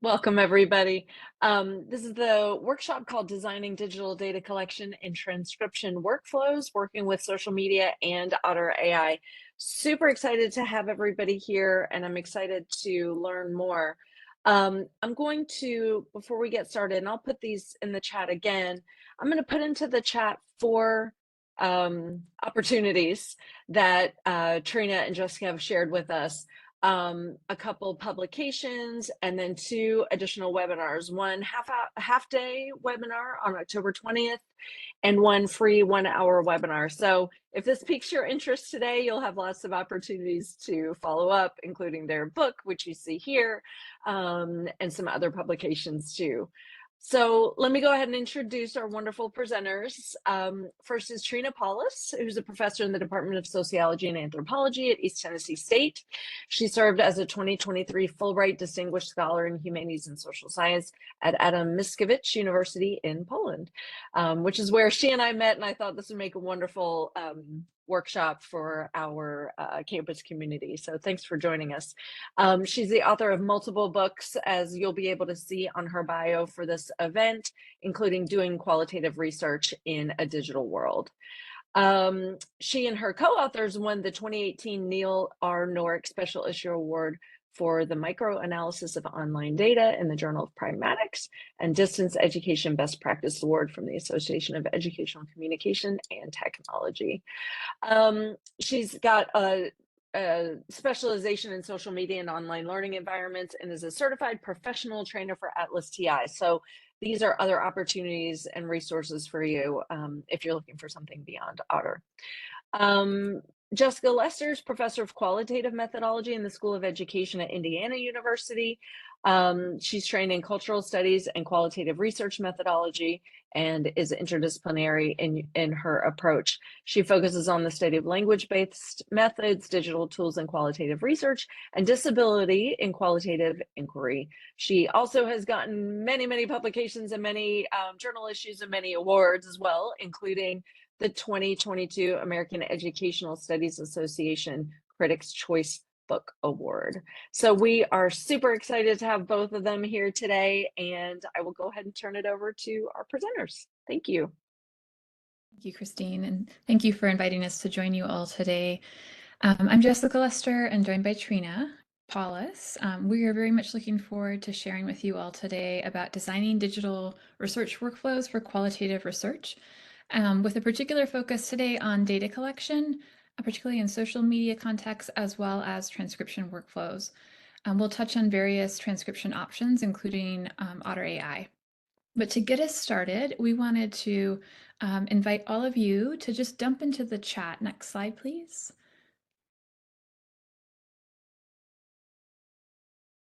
Welcome, everybody. This is the workshop called Designing Digital Data Collection and Transcription Workflows, working with social media and Otter.ai. Super excited to have everybody here, and I'm excited to learn more. I'm going to, before we get started, and I'll put these in the chat again, I'm going to put into the chat four opportunities that Trina and Jessica have shared with us. A couple publications, and then two additional webinars, one half day webinar on October 20th and one free 1 hour webinar. So if this piques your interest today, you'll have lots of opportunities to follow up, including their book, which you see here, and some other publications too. So let me go ahead and introduce our wonderful presenters. First is Trina Paulus, who's a professor in the Department of Sociology and Anthropology at East Tennessee State. She served as a 2023 Fulbright Distinguished Scholar in Humanities and Social Science at Adam Mickiewicz University in Poland, which is where she and I met, and I thought this would make a wonderful workshop for our campus community. So thanks for joining us. She's the author of multiple books, as you'll be able to see on her bio for this event, including Doing Qualitative Research in a Digital World. She and her co-authors won the 2018 Neil R. Norick Special Issue Award for the microanalysis of online data in the Journal of Pragmatics and Distance Education Best Practice Award from the Association of Educational Communication and Technology. She's got a specialization in social media and online learning environments and is a certified professional trainer for Atlas TI. So these are other opportunities and resources for you if you're looking for something beyond Otter. Jessica Lester's professor of qualitative methodology in the School of Education at Indiana University. She's trained in cultural studies and qualitative research methodology and is interdisciplinary in her approach. She focuses on the study of language-based methods, digital tools in qualitative research, and disability in qualitative inquiry. She also has gotten many publications and many journal issues and many awards as well, including the 2022 American Educational Studies Association Critics' Choice Book Award. So we are super excited to have both of them here today, and I will go ahead and turn it over to our presenters. Thank you. Thank you, Christine, and thank you for inviting us to join you all today. I'm Jessica Lester and joined by Trina Paulus. We are very much looking forward to sharing with you all today about designing digital research workflows for qualitative research, with a particular focus today on data collection, particularly in social media contexts, as well as transcription workflows. We'll touch on various transcription options, including Otter.ai. But to get us started, we wanted to invite all of you to just dump into the chat. Next slide, please.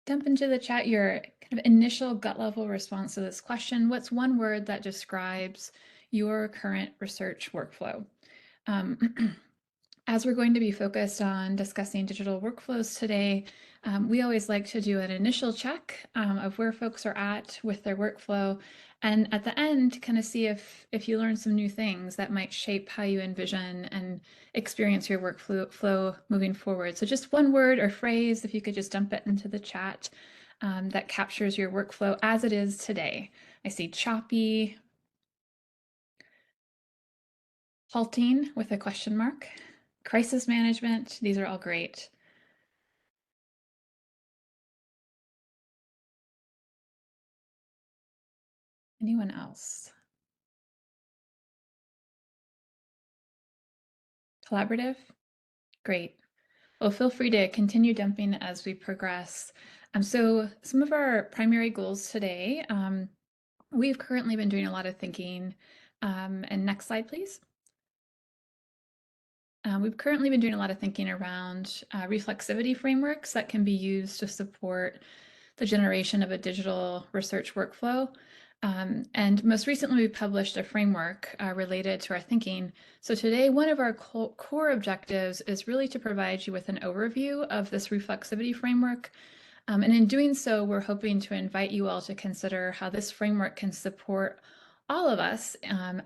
Dump into the chat your kind of initial gut level response to this question. What's one word that describes your current research workflow? As we're going to be focused on discussing digital workflows today, we always like to do an initial check of where folks are at with their workflow, and at the end, kind of see if you learn some new things that might shape how you envision and experience your workflow moving forward. So just one word or phrase, if you could just dump it into the chat, that captures your workflow as it is today. I see choppy, halting with a question mark, crisis management. These are all great. Anyone else? Collaborative? Great. Well, feel free to continue dumping as we progress. So some of our primary goals today, we've currently been doing a lot of thinking. And next slide, please. We've currently been doing a lot of thinking around reflexivity frameworks that can be used to support the generation of a digital research workflow. And most recently, we published a framework related to our thinking. So today, one of our core objectives is really to provide you with an overview of this reflexivity framework. And in doing so, we're hoping to invite you all to consider how this framework can support all of us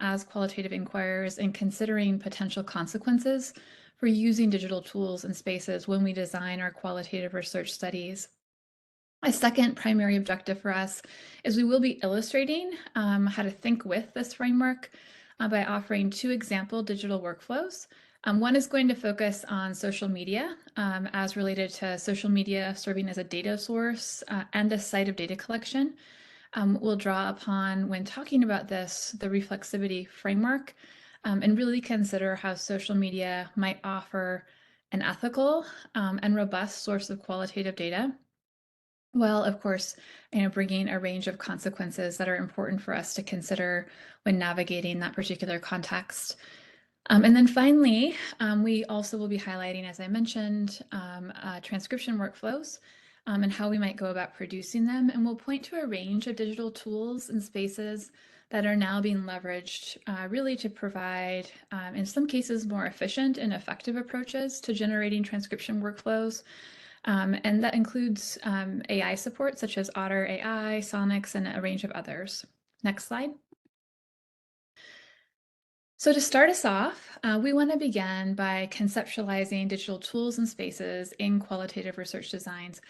as qualitative inquirers in considering potential consequences for using digital tools and spaces when we design our qualitative research studies. A second primary objective for us is we will be illustrating how to think with this framework by offering 2 example digital workflows. One is going to focus on social media as related to social media serving as a data source and a site of data collection. We'll draw upon, when talking about this, the reflexivity framework and really consider how social media might offer an ethical and robust source of qualitative data. Well, of course, bringing a range of consequences that are important for us to consider when navigating that particular context. And then finally, we also will be highlighting, as I mentioned, transcription workflows and how we might go about producing them. And we'll point to a range of digital tools and spaces that are now being leveraged really to provide, in some cases, more efficient and effective approaches to generating transcription workflows. And that includes AI support such as Otter.ai, Sonics, and a range of others. Next slide. So to start us off, we want to begin by conceptualizing digital tools and spaces in qualitative research designs.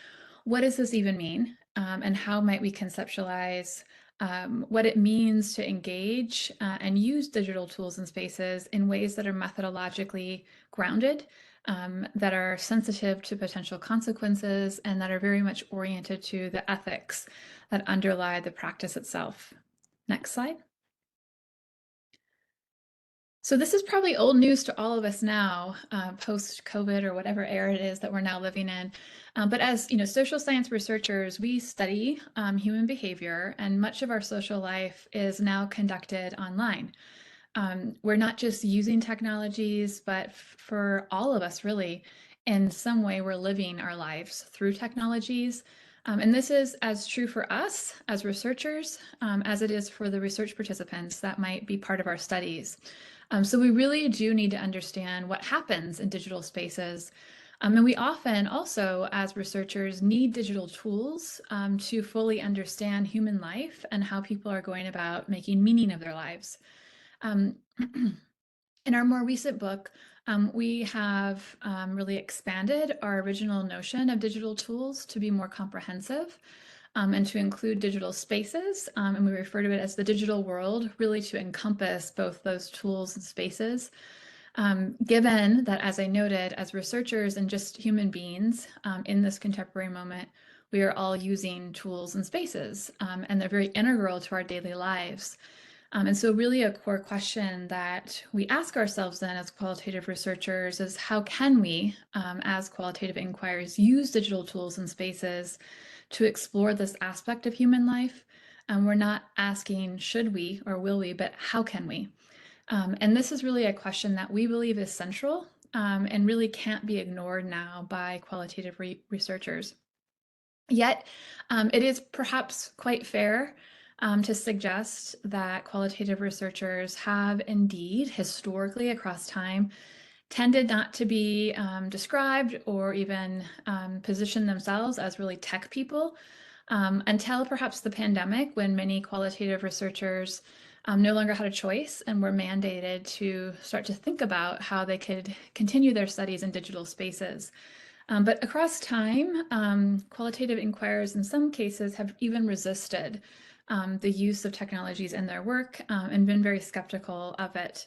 What does this even mean? And how might we conceptualize what it means to engage and use digital tools and spaces in ways that are methodologically grounded, that are sensitive to potential consequences, and that are very much oriented to the ethics that underlie the practice itself. Next slide. So this is probably old news to all of us now, post-COVID or whatever era it is that we're now living in. But as social science researchers, we study human behavior, and much of our social life is now conducted online. We're not just using technologies, but for all of us, really, in some way, we're living our lives through technologies. And this is as true for us as researchers as it is for the research participants that might be part of our studies. So we really do need to understand what happens in digital spaces. And we often also, as researchers, need digital tools to fully understand human life and how people are going about making meaning of their lives. In our more recent book, we have really expanded our original notion of digital tools to be more comprehensive and to include digital spaces. And we refer to it as the digital world, really to encompass both those tools and spaces. Given that, as I noted, as researchers and just human beings in this contemporary moment, we are all using tools and spaces, and they're very integral to our daily lives. And so really a core question that we ask ourselves then as qualitative researchers is how can we, as qualitative inquiries, use digital tools and spaces to explore this aspect of human life? And we're not asking should we or will we, but how can we? And this is really a question that we believe is central and really can't be ignored now by qualitative researchers. Yet, it is perhaps quite fair to suggest that qualitative researchers have indeed, historically across time, tended not to be described or even position themselves as really tech people until perhaps the pandemic, when many qualitative researchers no longer had a choice and were mandated to start to think about how they could continue their studies in digital spaces. But across time, qualitative inquirers in some cases have even resisted the use of technologies in their work and been very skeptical of it.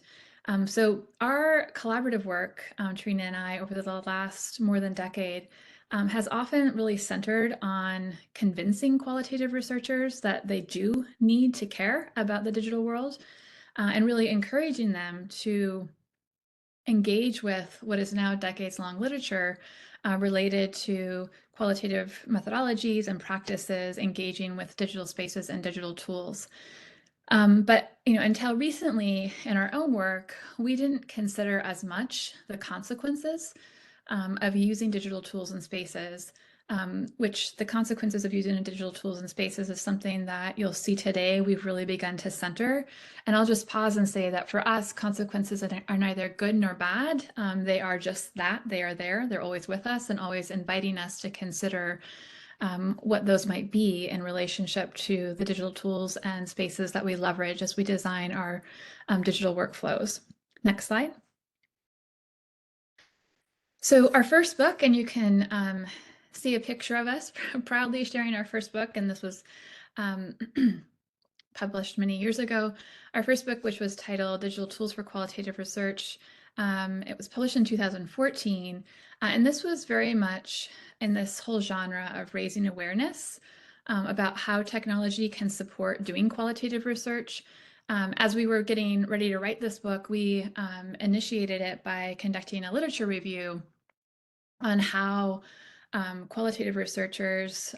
So our collaborative work, Trina and I, over the last more than decade, has often really centered on convincing qualitative researchers that they do need to care about the digital world and really encouraging them to engage with what is now decades-long literature related to qualitative methodologies and practices engaging with digital spaces and digital tools. But until recently in our own work, we didn't consider as much the consequences of using digital tools and spaces, which the consequences of using digital tools and spaces is something that you'll see today we've really begun to center. And I'll just pause and say that for us, consequences are neither good nor bad. They are just that. They are there. They're always with us and always inviting us to consider what those might be in relationship to the digital tools and spaces that we leverage as we design our digital workflows. Next slide. So our first book, and you can see a picture of us proudly sharing our first book, and this was um, published many years ago. Our first book, which was titled Digital Tools for Qualitative Research, it was published in 2014, and this was very much in this whole genre of raising awareness about how technology can support doing qualitative research. As we were getting ready to write this book, we initiated it by conducting a literature review on how qualitative researchers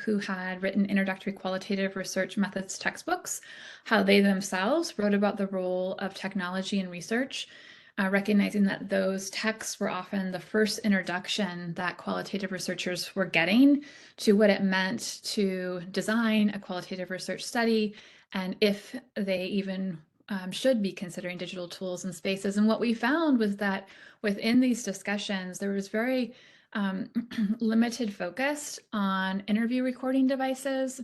who had written introductory qualitative research methods textbooks, how they themselves wrote about the role of technology in research, recognizing that those texts were often the first introduction that qualitative researchers were getting to what it meant to design a qualitative research study, and if they even should be considering digital tools and spaces. And what we found was that within these discussions, there was very limited focus on interview recording devices,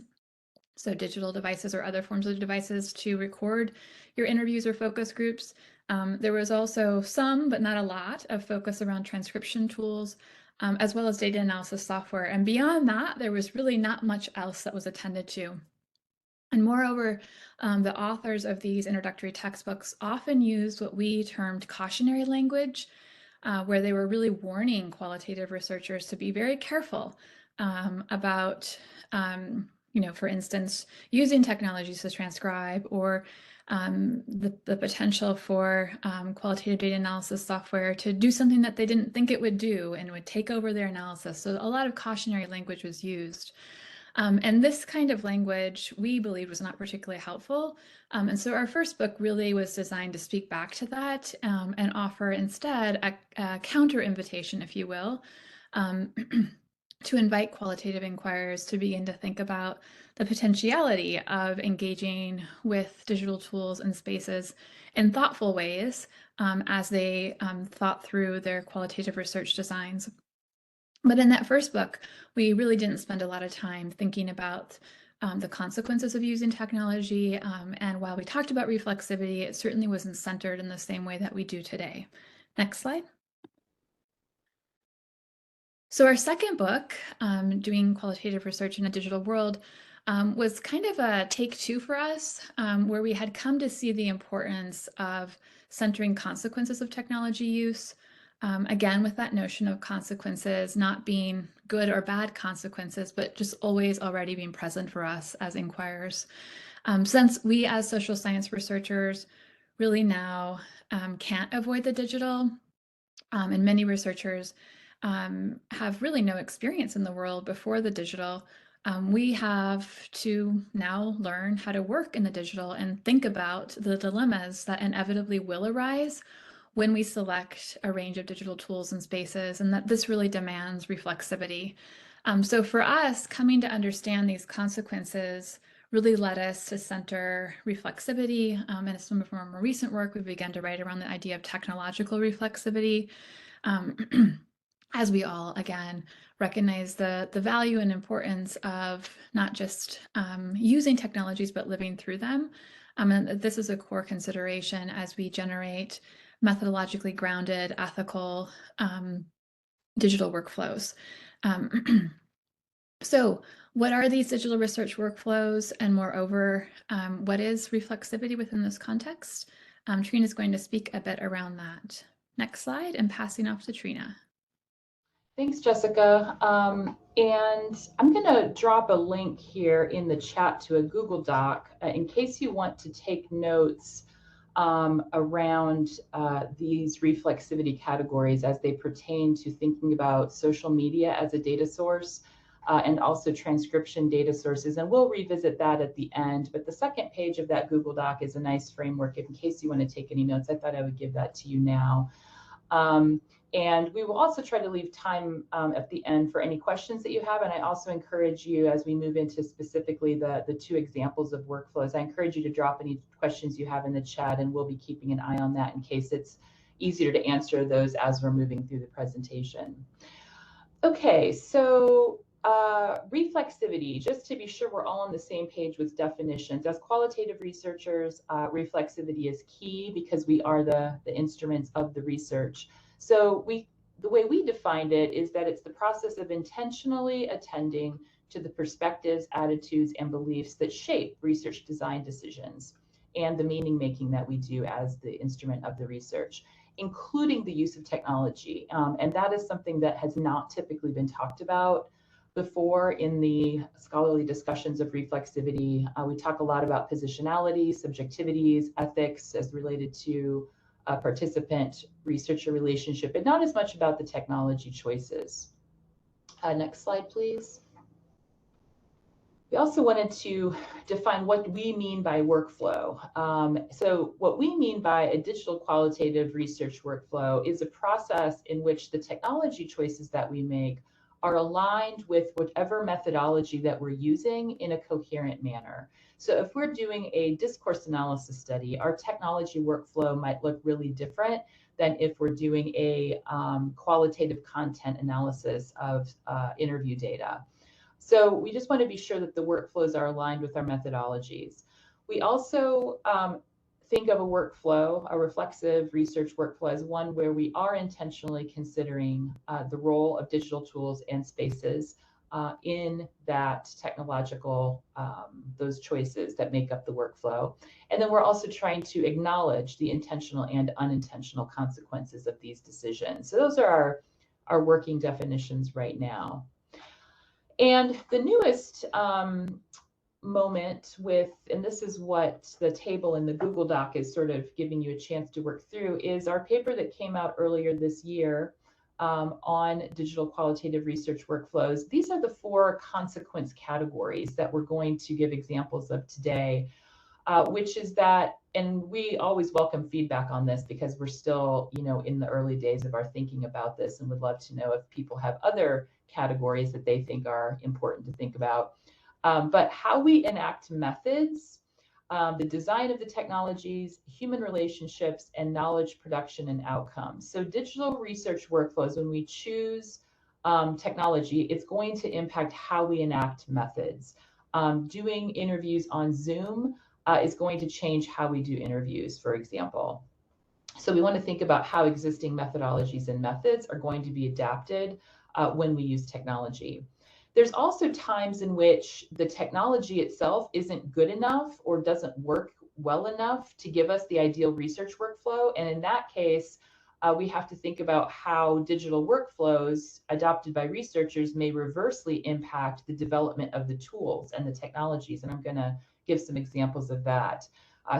so digital devices or other forms of devices to record your interviews or focus groups. There was also some, but not a lot, of focus around transcription tools, as well as data analysis software. And beyond that, there was really not much else that was attended to. And moreover, the authors of these introductory textbooks often used what we termed cautionary language, where they were really warning qualitative researchers to be very careful about, for instance, using technologies to transcribe, or the potential for qualitative data analysis software to do something that they didn't think it would do and would take over their analysis. So a lot of cautionary language was used. And this kind of language, we believe, was not particularly helpful. And so our first book really was designed to speak back to that and offer instead a counter invitation, if you will, to invite qualitative inquirers to begin to think about the potentiality of engaging with digital tools and spaces in thoughtful ways as they thought through their qualitative research designs. But in that first book, we really didn't spend a lot of time thinking about the consequences of using technology. And while we talked about reflexivity, it certainly wasn't centered in the same way that we do today. Next slide. So our second book, Doing Qualitative Research in a Digital World, was kind of a take two for us, where we had come to see the importance of centering consequences of technology use. Again, with that notion of consequences not being good or bad consequences, but just always already being present for us as inquirers. Since we as social science researchers really now can't avoid the digital, and many researchers have really no experience in the world before the digital, we have to now learn how to work in the digital and think about the dilemmas that inevitably will arise when we select a range of digital tools and spaces, and that this really demands reflexivity. So for us, coming to understand these consequences really led us to center reflexivity. And some of our more recent work, we began to write around the idea of technological reflexivity, as we all, again, recognize the value and importance of not just using technologies, but living through them. And this is a core consideration as we generate methodologically grounded, ethical digital workflows. So what are these digital research workflows? And moreover, what is reflexivity within this context? Trina is going to speak a bit around that. Next slide, and passing off to Trina. Thanks, Jessica. And I'm going to drop a link here in the chat to a Google Doc in case you want to take notes around these reflexivity categories as they pertain to thinking about social media as a data source and also transcription data sources. And we'll revisit that at the end. But the second page of that Google Doc is a nice framework in case you want to take any notes. I thought I would give that to you now. And we will also try to leave time at the end for any questions that you have. And I also encourage you, as we move into specifically the two examples of workflows, I encourage you to drop any questions you have in the chat, and we'll be keeping an eye on that in case it's easier to answer those as we're moving through the presentation. Okay, so reflexivity, just to be sure we're all on the same page with definitions. As qualitative researchers, reflexivity is key because we are the instruments of the research. So the way we defined it is that it's the process of intentionally attending to the perspectives, attitudes, and beliefs that shape research design decisions and the meaning making that we do as the instrument of the research, including the use of technology. And that is something that has not typically been talked about before in the scholarly discussions of reflexivity. We talk a lot about positionality, subjectivities, ethics as related to participant-researcher relationship, but not as much about the technology choices. Next slide, please. We also wanted to define what we mean by workflow. So what we mean by a digital qualitative research workflow is a process in which the technology choices that we make are aligned with whatever methodology that we're using in a coherent manner. So if we're doing a discourse analysis study, our technology workflow might look really different than if we're doing a qualitative content analysis of interview data. So we just want to be sure that the workflows are aligned with our methodologies. We also think of a workflow, a reflexive research workflow, as one where we are intentionally considering the role of digital tools and spaces in that technological, those choices that make up the workflow. And then we're also trying to acknowledge the intentional and unintentional consequences of these decisions. So those are our working definitions right now. And the newest moment with, and this is what the table in the Google Doc is sort of giving you a chance to work through, is our paper that came out earlier this year on digital qualitative research workflows. These are the 4 consequence categories that we're going to give examples of today, which is that, and we always welcome feedback on this because we're still, in the early days of our thinking about this, and would love to know if people have other categories that they think are important to think about. But how we enact methods, the design of the technologies, human relationships, and knowledge production and outcomes. So digital research workflows, when we choose technology, it's going to impact how we enact methods. Doing interviews on Zoom is going to change how we do interviews, for example. So we want to think about how existing methodologies and methods are going to be adapted when we use technology. There's also times in which the technology itself isn't good enough or doesn't work well enough to give us the ideal research workflow. And in that case, we have to think about how digital workflows adopted by researchers may reversely impact the development of the tools and the technologies. And I'm going to give some examples of that.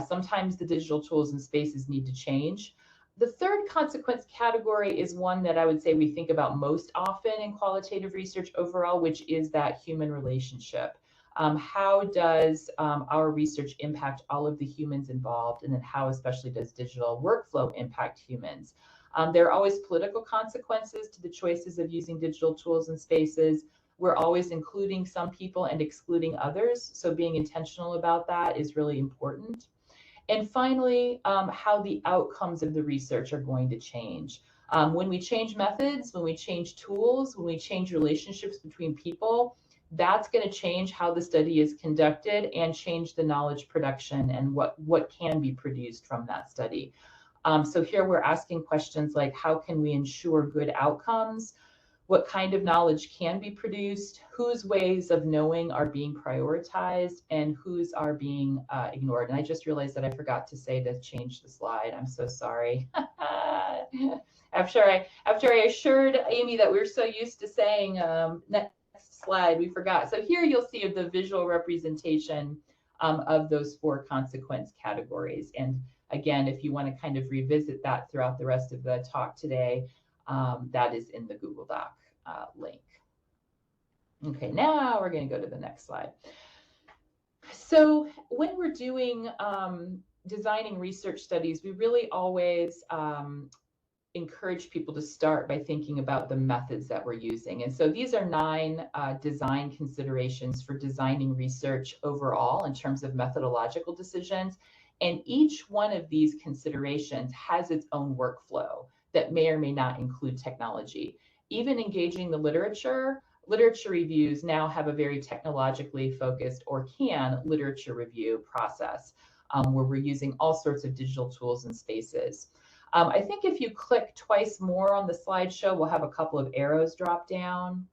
Sometimes the digital tools and spaces need to change. The third consequence category is one that I would say we think about most often in qualitative research overall, which is that human relationship. How does our research impact all of the humans involved? And then how especially does digital workflow impact humans? There are always political consequences to the choices of using digital tools and spaces. We're always including some people and excluding others. So being intentional about that is really important. And finally, how the outcomes of the research are going to change. When we change methods, when we change tools, when we change relationships between people, that's going to change how the study is conducted and change the knowledge production and what can be produced from that study. So here we're asking questions like, how can we ensure good outcomes? What kind of knowledge can be produced? Whose ways of knowing are being prioritized and whose are being ignored? And I just realized that I forgot to say to change the slide. I'm so sorry. After I assured Amy that we're so used to saying next slide, we forgot. So here you'll see the visual representation of those 4 consequence categories. And again, if you want to kind of revisit that throughout the rest of the talk today, that is in the Google Doc link. Okay, now we're going to go to the next slide. So when we're doing designing research studies, we really always encourage people to start by thinking about the methods that we're using. And so these are 9 design considerations for designing research overall in terms of methodological decisions. And each one of these considerations has its own workflow that may or may not include technology. Even engaging the literature reviews now have a very technologically focused, or can, literature review process where we're using all sorts of digital tools and spaces. I think if you click twice more on the slideshow, we'll have a couple of arrows drop down.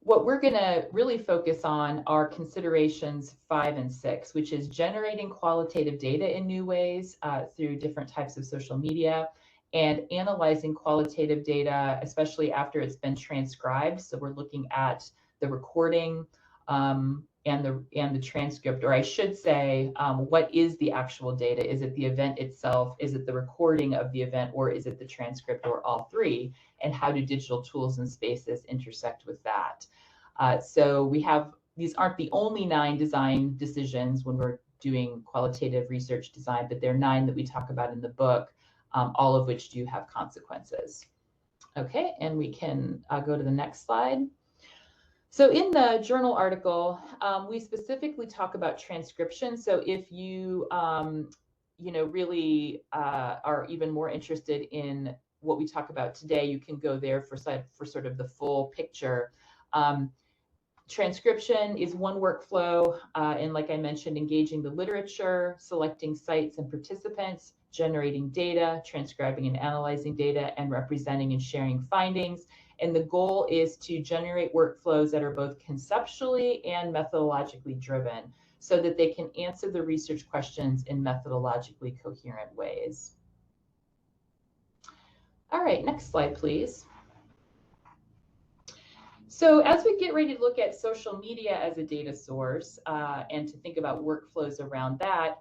What we're going to really focus on are considerations 5 and 6, which is generating qualitative data in new ways through different types of social media, and analyzing qualitative data, especially after it's been transcribed. So we're looking at the recording and the transcript, or I should say, what is the actual data? Is it the event itself? Is it the recording of the event? Or is it the transcript, or all three? And how do digital tools and spaces intersect with that? So we have, these aren't the only 9 design decisions when we're doing qualitative research design, but there are 9 that we talk about in the book, all of which do have consequences. Okay, and we can go to the next slide. So in the journal article, we specifically talk about transcription. So if you, really are even more interested in what we talk about today, you can go there for sort of the full picture. Transcription is one workflow, and like I mentioned, engaging the literature, selecting sites and participants, generating data, transcribing and analyzing data, and representing and sharing findings. And the goal is to generate workflows that are both conceptually and methodologically driven, so that they can answer the research questions in methodologically coherent ways. All right, next slide, please. So as we get ready to look at social media as a data source and to think about workflows around that,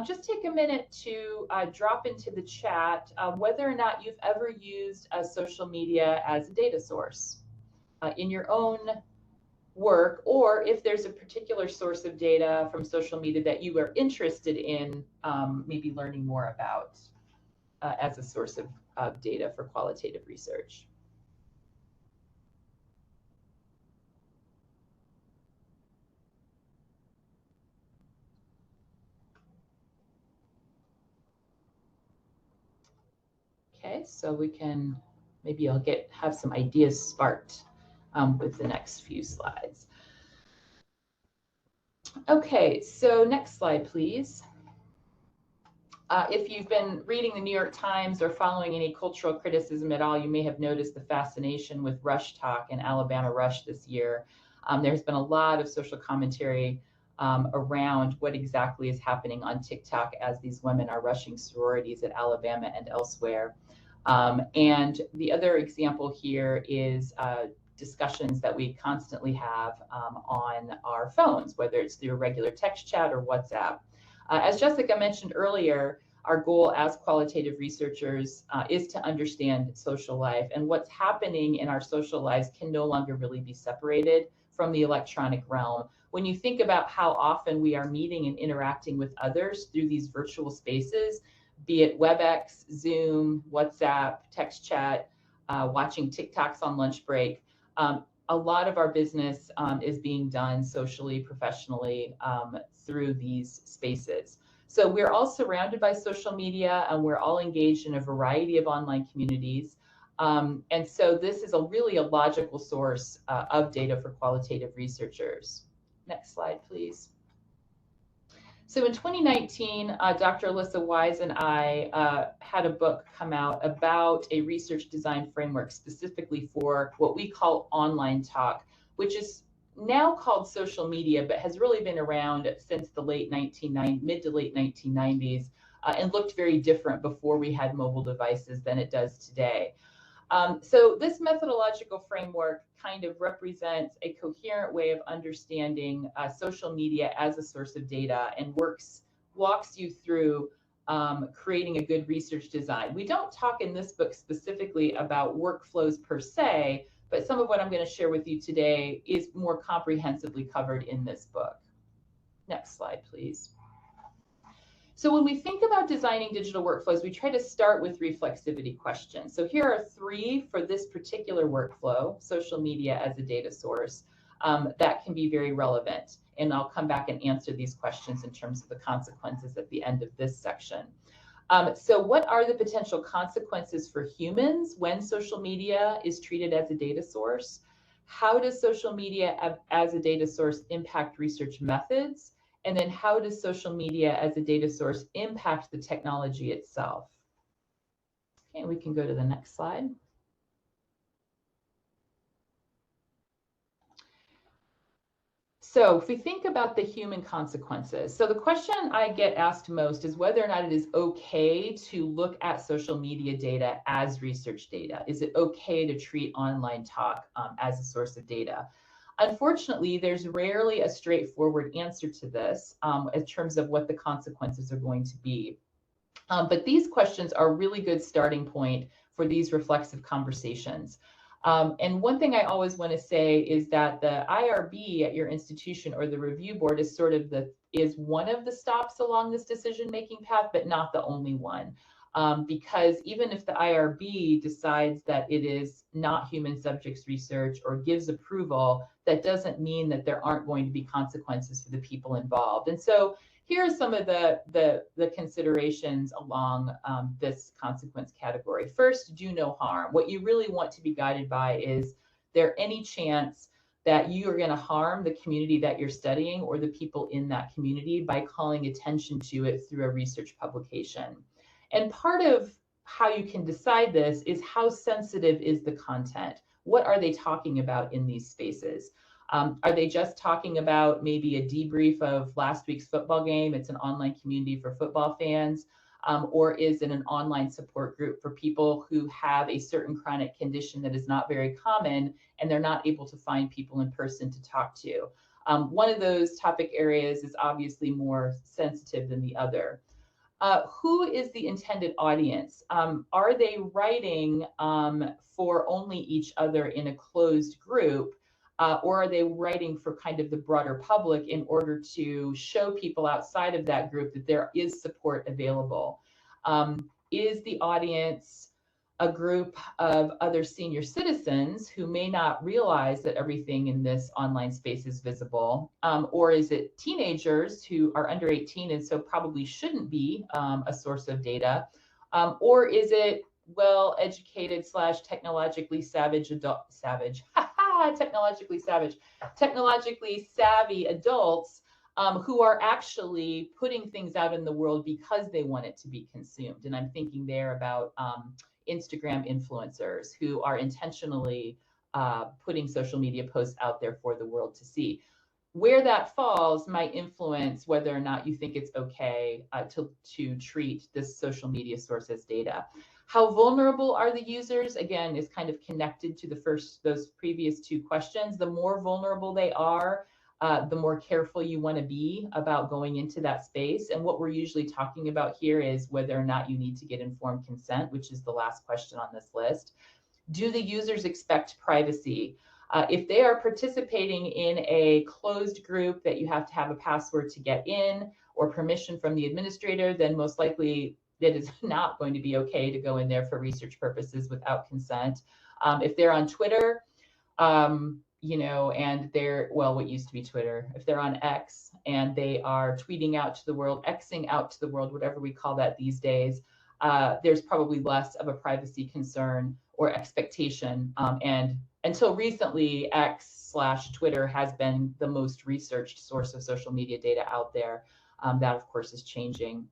just take a minute to drop into the chat whether or not you've ever used social media as a data source in your own work, or if there's a particular source of data from social media that you are interested in maybe learning more about as a source of data for qualitative research. Okay, so we can, maybe I'll have some ideas sparked with the next few slides. Okay, so next slide, please. If you've been reading the New York Times or following any cultural criticism at all, you may have noticed the fascination with Rush Talk and Alabama Rush this year. There's been a lot of social commentary around what exactly is happening on TikTok as these women are rushing sororities at Alabama and elsewhere. And the other example here is discussions that we constantly have on our phones, whether it's through a regular text chat or WhatsApp. As Jessica mentioned earlier, our goal as qualitative researchers is to understand social life, and what's happening in our social lives can no longer really be separated from the electronic realm. When you think about how often we are meeting and interacting with others through these virtual spaces, be it WebEx, Zoom, WhatsApp, text chat, watching TikToks on lunch break, a lot of our business is being done socially, professionally through these spaces. So we're all surrounded by social media, and we're all engaged in a variety of online communities. And so this is really a logical source of data for qualitative researchers. Next slide, please. So in 2019, Dr. Alyssa Wise and I had a book come out about a research design framework specifically for what we call online talk, which is now called social media, but has really been around since the mid to late 1990s, and looked very different before we had mobile devices than it does today. So this methodological framework kind of represents a coherent way of understanding social media as a source of data, and walks you through creating a good research design. We don't talk in this book specifically about workflows per se, but some of what I'm going to share with you today is more comprehensively covered in this book. Next slide, please. So when we think about designing digital workflows, we try to start with reflexivity questions. So here are 3 for this particular workflow, social media as a data source, that can be very relevant. And I'll come back and answer these questions in terms of the consequences at the end of this section. So what are the potential consequences for humans when social media is treated as a data source? How does social media as a data source impact research methods? And then how does social media as a data source impact the technology itself? Okay, we can go to the next slide. So if we think about the human consequences, so the question I get asked most is whether or not it is okay to look at social media data as research data. Is it okay to treat online talk as a source of data? Unfortunately, there's rarely a straightforward answer to this in terms of what the consequences are going to be. But these questions are a really good starting point for these reflexive conversations. And one thing I always want to say is that the IRB at your institution or the review board is sort of is one of the stops along this decision-making path, but not the only one. Because even if the IRB decides that it is not human subjects research or gives approval, that doesn't mean that there aren't going to be consequences for the people involved. And so here are some of the considerations along this consequence category. First, do no harm. What you really want to be guided by is there any chance that you are going to harm the community that you're studying or the people in that community by calling attention to it through a research publication. And part of how you can decide this is how sensitive is the content? What are they talking about in these spaces? Are they just talking about maybe a debrief of last week's football game? It's an online community for football fans. Or is it an online support group for people who have a certain chronic condition that is not very common and they're not able to find people in person to talk to? One of those topic areas is obviously more sensitive than the other. Who is the intended audience? Are they writing for only each other in a closed group? Or are they writing for kind of the broader public in order to show people outside of that group that there is support available? Is the audience a group of other senior citizens who may not realize that everything in this online space is visible? Or is it teenagers who are under 18 and so probably shouldn't be a source of data? Or is it well-educated / technologically technologically savvy adults who are actually putting things out in the world because they want it to be consumed? And I'm thinking there about Instagram influencers who are intentionally putting social media posts out there for the world to see. Where that falls might influence whether or not you think it's okay to treat this social media source as data. How vulnerable are the users? Again, is kind of connected to those previous two questions. The more vulnerable they are, the more careful you want to be about going into that space. And what we're usually talking about here is whether or not you need to get informed consent, which is the last question on this list. Do the users expect privacy? If they are participating in a closed group that you have to have a password to get in or permission from the administrator, then most likely it is not going to be okay to go in there for research purposes without consent. If they're on Twitter, and they're, what used to be Twitter, if they're on X and they are tweeting out to the world, Xing out to the world, whatever we call that these days, there's probably less of a privacy concern or expectation. And until recently, X / Twitter has been the most researched source of social media data out there. That, of course, is changing.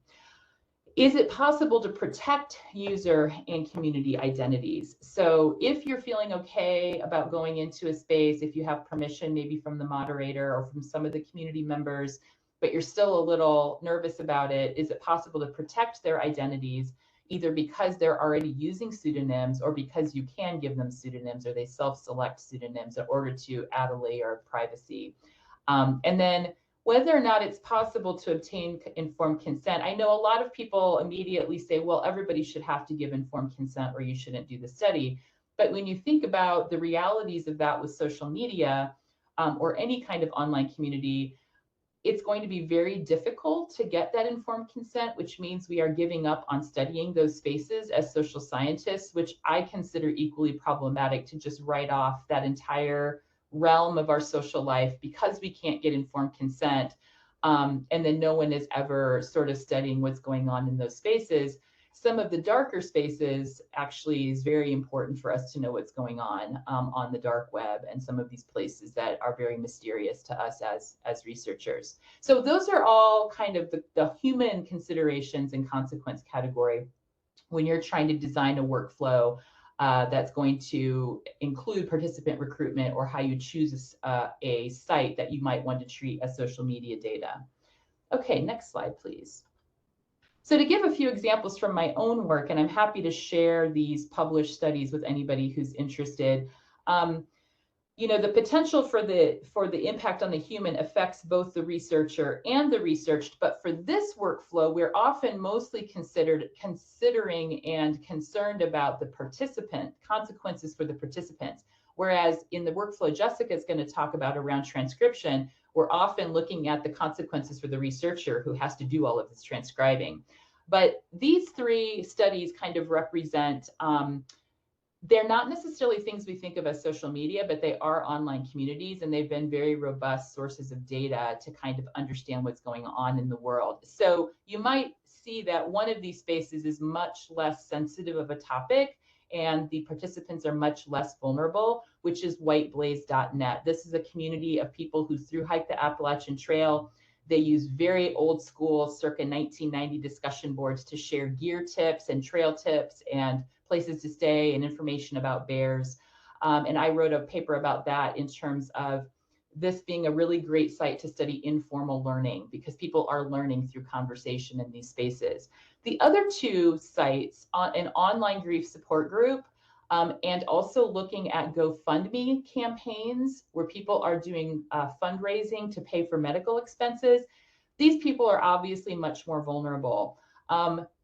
Is it possible to protect user and community identities? So if you're feeling okay about going into a space, if you have permission maybe from the moderator or from some of the community members, but you're still a little nervous about it, is it possible to protect their identities, either because they're already using pseudonyms or because you can give them pseudonyms or they self-select pseudonyms in order to add a layer of privacy? And then whether or not it's possible to obtain informed consent. I know a lot of people immediately say, well, everybody should have to give informed consent or you shouldn't do the study. But when you think about the realities of that with social media or any kind of online community, it's going to be very difficult to get that informed consent, which means we are giving up on studying those spaces as social scientists, which I consider equally problematic to just write off that entire realm of our social life because we can't get informed consent. And then no one is ever sort of studying what's going on in those spaces. some of the darker spaces actually is very important for us to know what's going on the dark web, and some of these places that are very mysterious to us as researchers. So those are all kind of the human considerations and consequence category when you're trying to design a workflow that's going to include participant recruitment, or how you choose a site that you might want to treat as social media data. Okay, next slide, please. So to give a few examples from my own work, and I'm happy to share these published studies with anybody who's interested. You know, the potential for the impact on the human affects both the researcher and the researched, but for this workflow, we're often mostly considering and concerned about the participant, consequences for the participants. Whereas in the workflow Jessica is going to talk about around transcription, we're often looking at the consequences for the researcher who has to do all of this transcribing. But these three studies kind of represent, they're not necessarily things we think of as social media, but they are online communities, and they've been very robust sources of data to kind of understand what's going on in the world. So you might see that one of these spaces is much less sensitive of a topic, and the participants are much less vulnerable, which is whiteblaze.net. This is a community of people who through hike the Appalachian Trail. They use very old school circa 1990 discussion boards to share gear tips and trail tips and places to stay and information about bears. And I wrote a paper about that in terms of this being a really great site to study informal learning, because people are learning through conversation in these spaces. The other two sites, an online grief support group, and also looking at GoFundMe campaigns where people are doing fundraising to pay for medical expenses. These people are obviously much more vulnerable.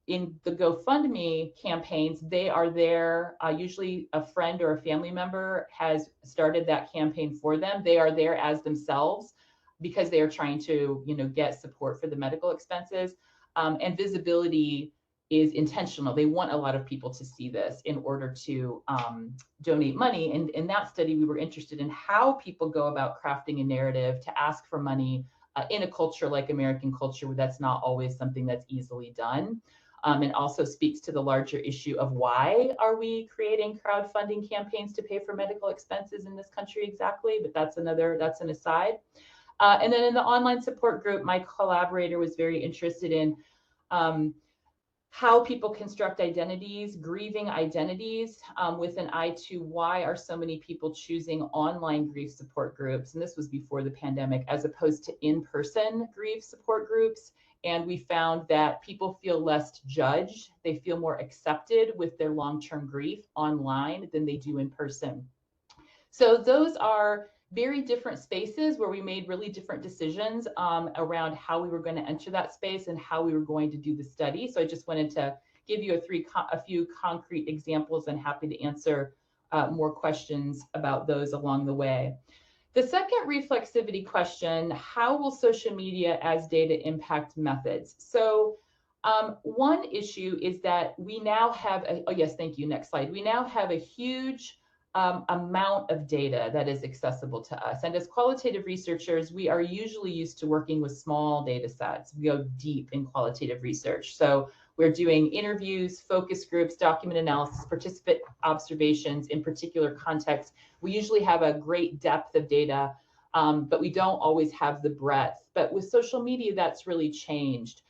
In the GoFundMe campaigns, they are there, usually a friend or a family member has started that campaign for them. They are there as themselves because they are trying to, you know, get support for the medical expenses. And visibility is intentional. They want a lot of people to see this in order to donate money. And in that study, we were interested in how people go about crafting a narrative to ask for money in a culture like American culture, where that's not always something that's easily done. And also speaks to the larger issue of why are we creating crowdfunding campaigns to pay for medical expenses in this country exactly, but that's an aside. And then in the online support group, my collaborator was very interested in how people construct identities, grieving identities, with an eye to why are so many people choosing online grief support groups, and this was before the pandemic, as opposed to in-person grief support groups. And we found that people feel less judged. They feel more accepted with their long-term grief online than they do in person. So those are very different spaces where we made really different decisions around how we were going to enter that space and how we were going to do the study. So I just wanted to give you a few concrete examples, and happy to answer more questions about those along the way. The second reflexivity question, how will social media as data impact methods? So one issue is that we now have, oh yes, thank you, next slide. We now have a huge amount of data that is accessible to us. And as qualitative researchers, we are usually used to working with small data sets. We go deep in qualitative research. So we're doing interviews, focus groups, document analysis, participant observations in particular contexts. We usually have a great depth of data, but we don't always have the breadth. But with social media, that's really changed.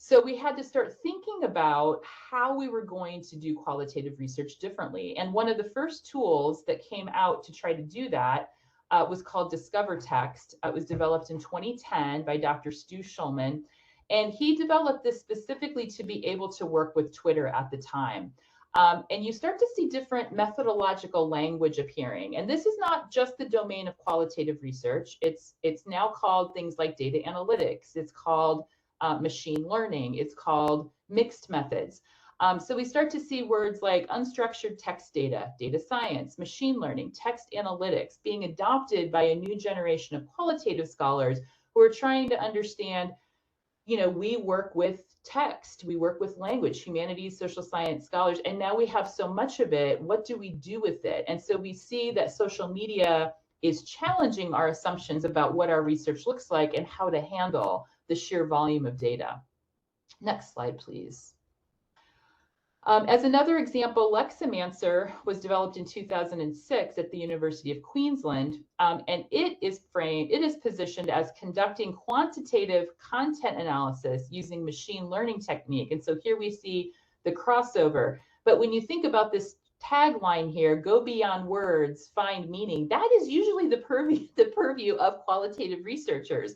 So we had to start thinking about how we were going to do qualitative research differently. And one of the first tools that came out to try to do that was called Discover Text. It was developed in 2010 by Dr. Stu Schulman. And he developed this specifically to be able to work with Twitter at the time. And you start to see different methodological language appearing. And this is not just the domain of qualitative research. It's now called things like data analytics. It's called machine learning. It's called mixed methods. So we start to see words like unstructured text data, data science, machine learning, text analytics being adopted by a new generation of qualitative scholars who are trying to understand, you know, we work with text, we work with language, humanities, social science scholars, and now we have so much of it. What do we do with it? And so we see that social media is challenging our assumptions about what our research looks like and how to handle the sheer volume of data. Next slide, please. As another example, Leximancer was developed in 2006 at the University of Queensland, and it is positioned as conducting quantitative content analysis using machine learning technique. And so here we see the crossover. But when you think about this tagline here, go beyond words, find meaning, that is usually the purview of qualitative researchers.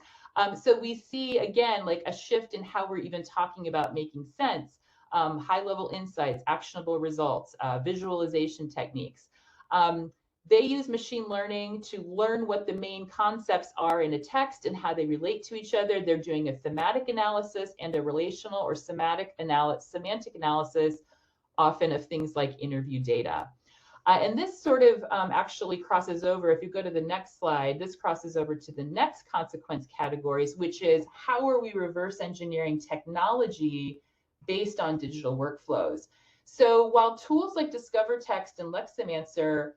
So we see, again, like a shift in how we're even talking about making sense. High-level insights, actionable results, visualization techniques. They use machine learning to learn what the main concepts are in a text and how they relate to each other. They're doing a thematic analysis and a relational or semantic analysis, often of things like interview data. And this sort of actually crosses over, if you go to the next slide, this crosses over to the next consequence categories, which is how are we reverse engineering technology based on digital workflows. So while tools like Discover Text and Leximancer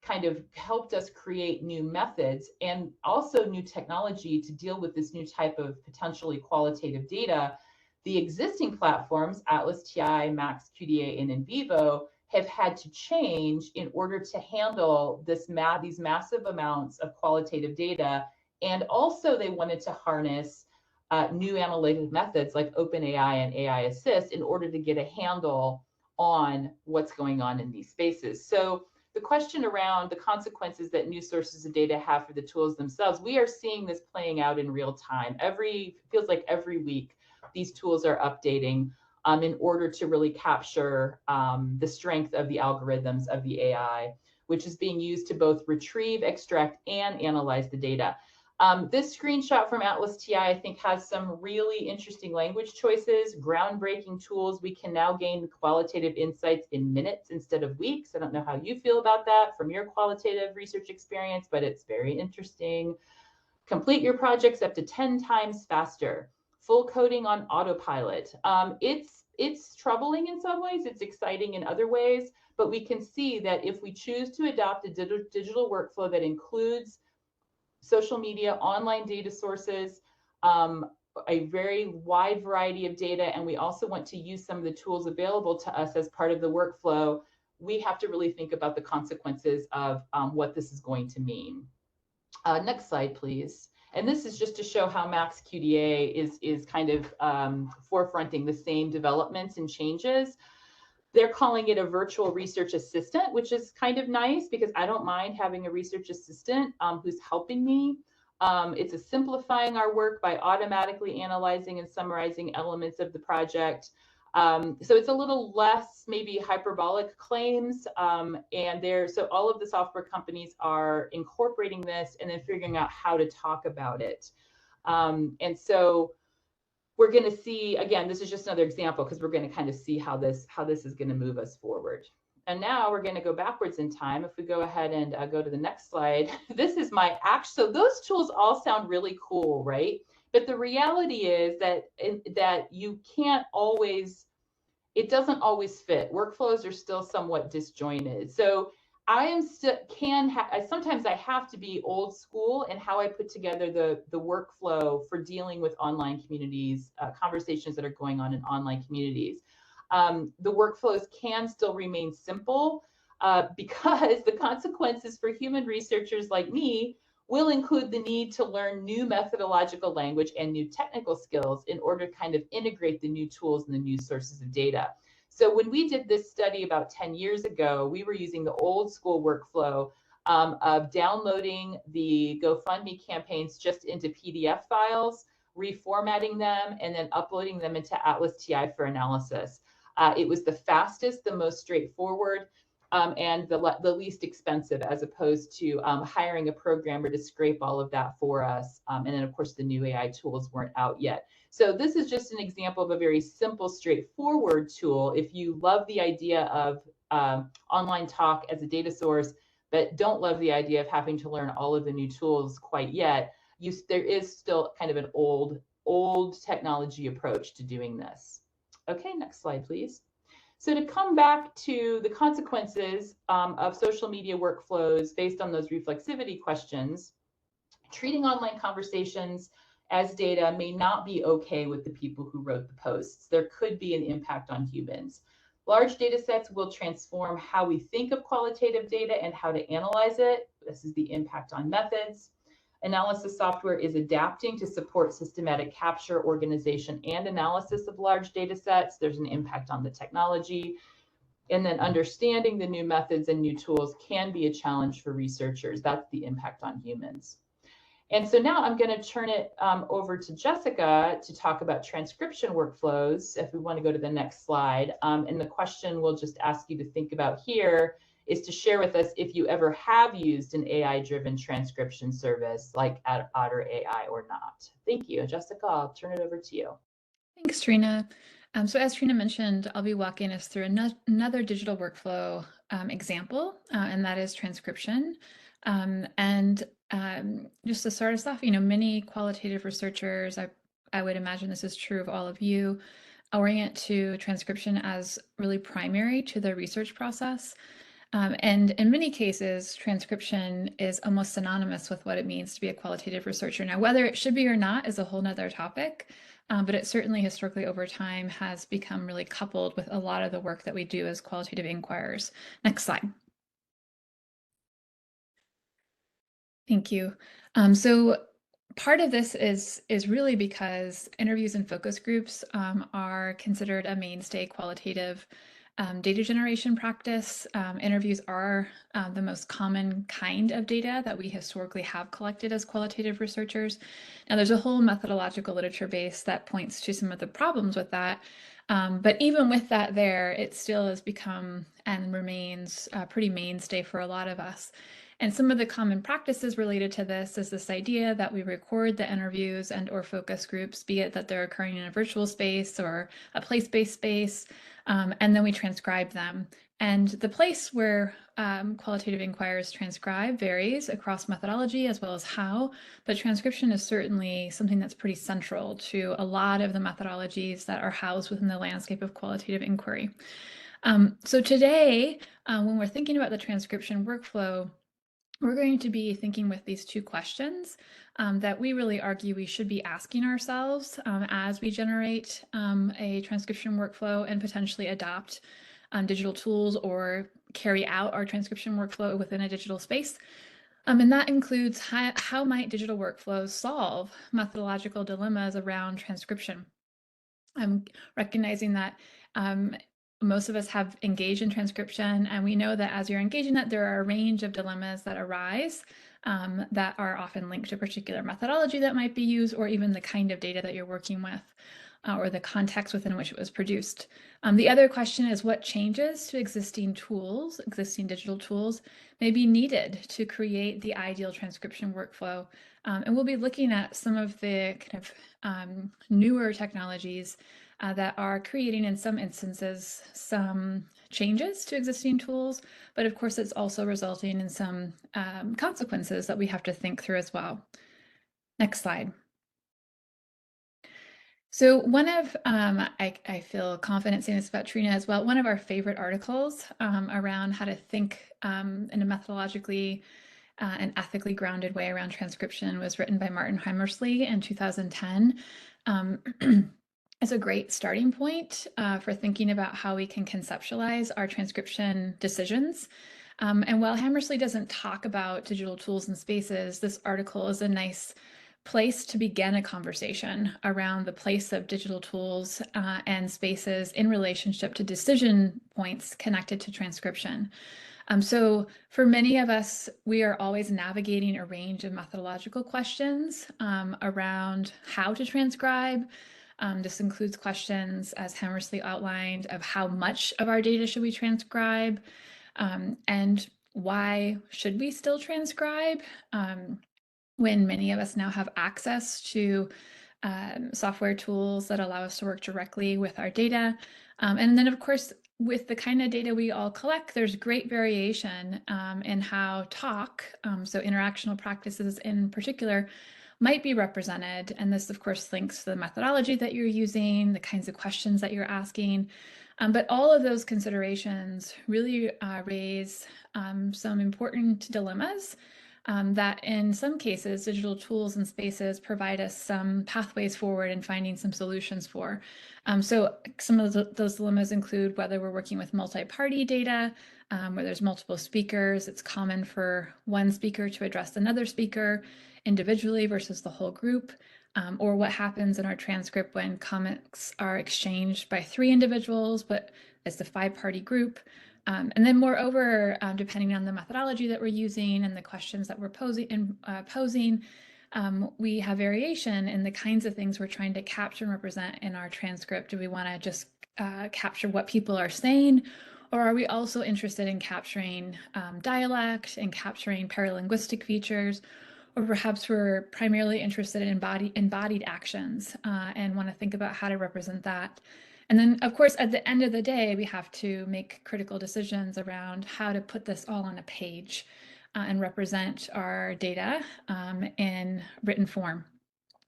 kind of helped us create new methods and also new technology to deal with this new type of potentially qualitative data, the existing platforms, Atlas.ai, MaxQDA, and NVivo, have had to change in order to handle these massive amounts of qualitative data. And also they wanted to harness new analytic methods like OpenAI and AI Assist in order to get a handle on what's going on in these spaces. So the question around the consequences that new sources of data have for the tools themselves, we are seeing this playing out in real time. Feels like every week these tools are updating in order to really capture the strength of the algorithms of the AI, which is being used to both retrieve, extract, and analyze the data. This screenshot from Atlas.ai, I think, has some really interesting language choices, groundbreaking tools. We can now gain qualitative insights in minutes instead of weeks. I don't know how you feel about that from your qualitative research experience, but it's very interesting. Complete your projects up to 10 times faster. Full coding on autopilot. It's troubling in some ways. It's exciting in other ways. But we can see that if we choose to adopt a digital workflow that includes social media, online data sources, a very wide variety of data, and we also want to use some of the tools available to us as part of the workflow, we have to really think about the consequences of what this is going to mean. Next slide, please. And this is just to show how MaxQDA is kind of forefronting the same developments and changes. They're calling it a virtual research assistant, which is kind of nice because I don't mind having a research assistant who's helping me. It's simplifying our work by automatically analyzing and summarizing elements of the project. So it's a little less maybe hyperbolic claims. So all of the software companies are incorporating this and then figuring out how to talk about it. And so we're going to see, again, this is just another example because we're going to kind of see how this is going to move us forward. And now we're going to go backwards in time. If we go ahead and go to the next slide, this is my so those tools all sound really cool, right? But the reality is that you can't always, it doesn't always fit. Workflows are still somewhat disjointed. So sometimes I have to be old school in how I put together the workflow for dealing with online communities, conversations that are going on in online communities. The workflows can still remain simple because the consequences for human researchers like me will include the need to learn new methodological language and new technical skills in order to kind of integrate the new tools and the new sources of data. So when we did this study about 10 years ago, we were using the old school workflow of downloading the GoFundMe campaigns just into PDF files, reformatting them, and then uploading them into Atlas.ai for analysis. It was the fastest, the most straightforward, and the least expensive, as opposed to hiring a programmer to scrape all of that for us. And then, of course, the new AI tools weren't out yet. So this is just an example of a very simple, straightforward tool. If you love the idea of online talk as a data source, but don't love the idea of having to learn all of the new tools quite yet, there is still kind of an old technology approach to doing this. Okay, next slide, please. So to come back to the consequences of social media workflows based on those reflexivity questions, treating online conversations as data may not be okay with the people who wrote the posts. There could be an impact on humans. Large data sets will transform how we think of qualitative data and how to analyze it. This is the impact on methods. Analysis software is adapting to support systematic capture, organization, and analysis of large data sets. There's an impact on the technology. And then understanding the new methods and new tools can be a challenge for researchers. That's the impact on humans. And so now I'm going to turn it over to Jessica to talk about transcription workflows, if we want to go to the next slide. And the question we'll just ask you to think about here is to share with us if you ever have used an AI-driven transcription service like at Otter.ai or not. Thank you. Jessica, I'll turn it over to you. Thanks, Trina. So as Trina mentioned, I'll be walking us through another digital workflow example, and that is transcription. Just to start us off, many qualitative researchers, I would imagine this is true of all of you, orient to transcription as really primary to their research process. And in many cases, transcription is almost synonymous with what it means to be a qualitative researcher. Now, whether it should be or not is a whole nother topic, but it certainly historically over time has become really coupled with a lot of the work that we do as qualitative inquirers. Next slide. Thank you. So part of this is really because interviews and focus groups are considered a mainstay qualitative data generation practice. Interviews are the most common kind of data that we historically have collected as qualitative researchers. Now, there's a whole methodological literature base that points to some of the problems with that. But even with that there, it still has become and remains pretty mainstay for a lot of us. And some of the common practices related to this is this idea that we record the interviews and or focus groups, be it that they're occurring in a virtual space or a place-based space, and then we transcribe them. And the place where qualitative inquirers transcribe varies across methodology as well as how, but transcription is certainly something that's pretty central to a lot of the methodologies that are housed within the landscape of qualitative inquiry. So today, when we're thinking about the transcription workflow, we're going to be thinking with these two questions that we really argue we should be asking ourselves as we generate a transcription workflow and potentially adopt digital tools or carry out our transcription workflow within a digital space. And that includes how might digital workflows solve methodological dilemmas around transcription. I'm recognizing that most of us have engaged in transcription, and we know that as you're engaging that, there are a range of dilemmas that arise that are often linked to a particular methodology that might be used, or even the kind of data that you're working with, or the context within which it was produced. The other question is what changes to existing tools, existing digital tools, may be needed to create the ideal transcription workflow. And we'll be looking at some of the kind of newer technologies that are creating, in some instances, some changes to existing tools, but of course it's also resulting in some consequences that we have to think through as well. Next slide. So one of, I feel confident saying this about Trina as well, one of our favorite articles around how to think in a methodologically and ethically grounded way around transcription was written by Martin Heimersley in 2010. It's a great starting point for thinking about how we can conceptualize our transcription decisions. And while Heimersley doesn't talk about digital tools and spaces, this article is a nice place to begin a conversation around the place of digital tools and spaces in relationship to decision points connected to transcription. So for many of us, we are always navigating a range of methodological questions around how to transcribe. This includes questions, as Heimersley outlined, of how much of our data should we transcribe, and why should we still transcribe when many of us now have access to software tools that allow us to work directly with our data. And then, of course, with the kind of data we all collect, there's great variation in how talk, so interactional practices in particular, might be represented. And this, of course, links to the methodology that you're using, the kinds of questions that you're asking. But all of those considerations really raise some important dilemmas that in some cases, digital tools and spaces provide us some pathways forward and finding some solutions for. So some of those dilemmas include whether we're working with multi-party data, where there's multiple speakers. It's common for one speaker to address another speaker individually versus the whole group, or what happens in our transcript when comments are exchanged by 3 individuals, but it's the 5-party group. And then moreover, depending on the methodology that we're using and the questions that we're posing, we have variation in the kinds of things we're trying to capture and represent in our transcript. Do we want to just capture what people are saying, or are we also interested in capturing dialect and capturing paralinguistic features? Or perhaps we're primarily interested in embodied actions and want to think about how to represent that. And then, of course, at the end of the day, we have to make critical decisions around how to put this all on a page and represent our data in written form.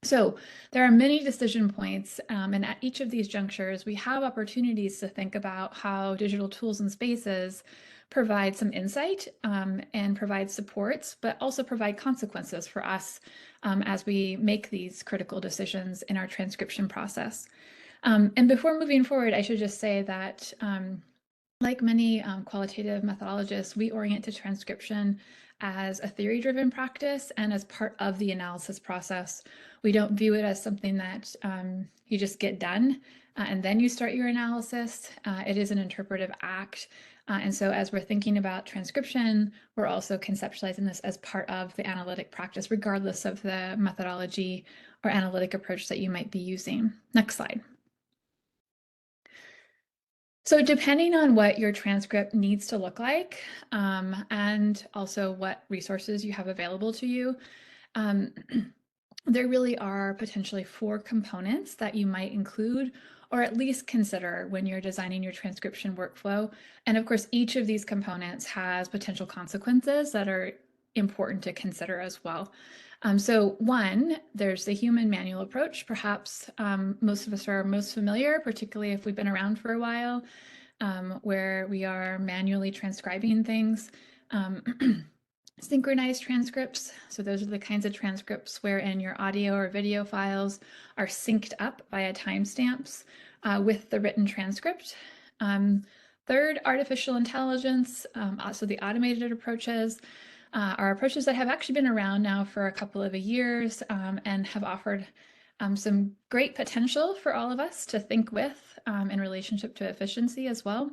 So there are many decision points, and at each of these junctures, we have opportunities to think about how digital tools and spaces provide some insight and provide supports, but also provide consequences for us as we make these critical decisions in our transcription process. And before moving forward, I should just say that like many qualitative methodologists, we orient to transcription as a theory-driven practice and as part of the analysis process. We don't view it as something that you just get done and then you start your analysis. It is an interpretive act. And so as we're thinking about transcription, we're also conceptualizing this as part of the analytic practice, regardless of the methodology or analytic approach that you might be using. Next slide. So depending on what your transcript needs to look like, and also what resources you have available to you, there really are potentially 4 components that you might include or at least consider when you're designing your transcription workflow. And of course, each of these components has potential consequences that are important to consider as well. So one, there's the human manual approach. Perhaps most of us are most familiar, particularly if we've been around for a while, where we are manually transcribing things. Synchronized transcripts. So those are the kinds of transcripts wherein your audio or video files are synced up via timestamps with the written transcript. Third, artificial intelligence. So the automated approaches are approaches that have actually been around now for a couple of years and have offered some great potential for all of us to think with in relationship to efficiency as well.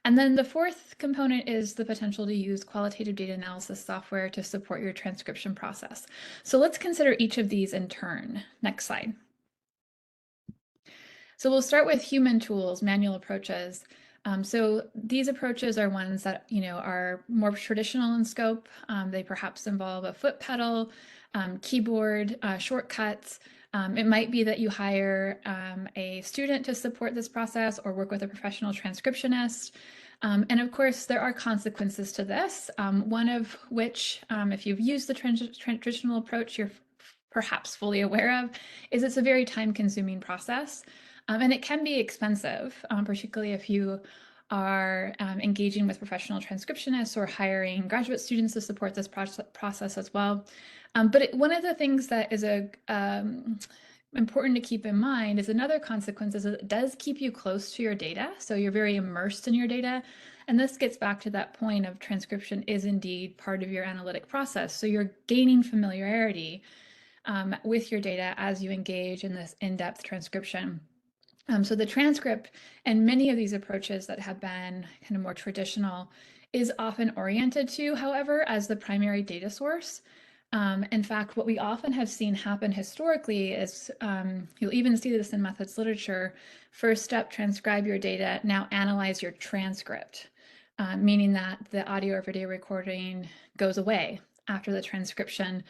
And then the 4th component is the potential to use qualitative data analysis software to support your transcription process. So let's consider each of these in turn. Next slide. So we'll start with human tools, manual approaches. So these approaches are ones that are more traditional in scope. They perhaps involve a foot pedal, keyboard, shortcuts. It might be that you hire a student to support this process or work with a professional transcriptionist. And of course, there are consequences to this, one of which, if you've used the traditional approach, you're perhaps fully aware of, is it's a very time-consuming process. And it can be expensive, particularly if you are engaging with professional transcriptionists or hiring graduate students to support this process as well. But one of the things that is important to keep in mind is another consequence is that it does keep you close to your data. So you're very immersed in your data. And this gets back to that point of transcription is indeed part of your analytic process. So you're gaining familiarity with your data as you engage in this in-depth transcription. So the transcript and many of these approaches that have been kind of more traditional is often oriented to, however, as the primary data source. In fact, what we often have seen happen historically is, you'll even see this in methods literature, first step, transcribe your data, now analyze your transcript, meaning that the audio or video recording goes away after the transcription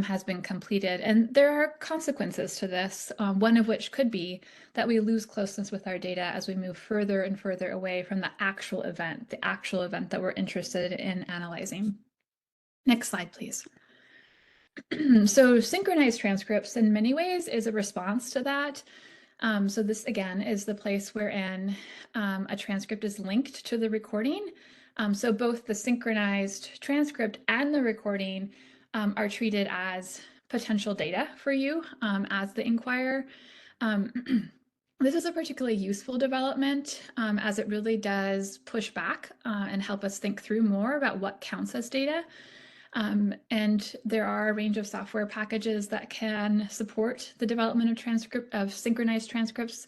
has been completed. And there are consequences to this, one of which could be that we lose closeness with our data as we move further and further away from the actual event that we're interested in analyzing. Next slide, please. So synchronized transcripts in many ways is a response to that. So this again is the place wherein a transcript is linked to the recording. So both the synchronized transcript and the recording are treated as potential data for you as the inquirer. This is a particularly useful development as it really does push back and help us think through more about what counts as data. And there are a range of software packages that can support the development of synchronized transcripts.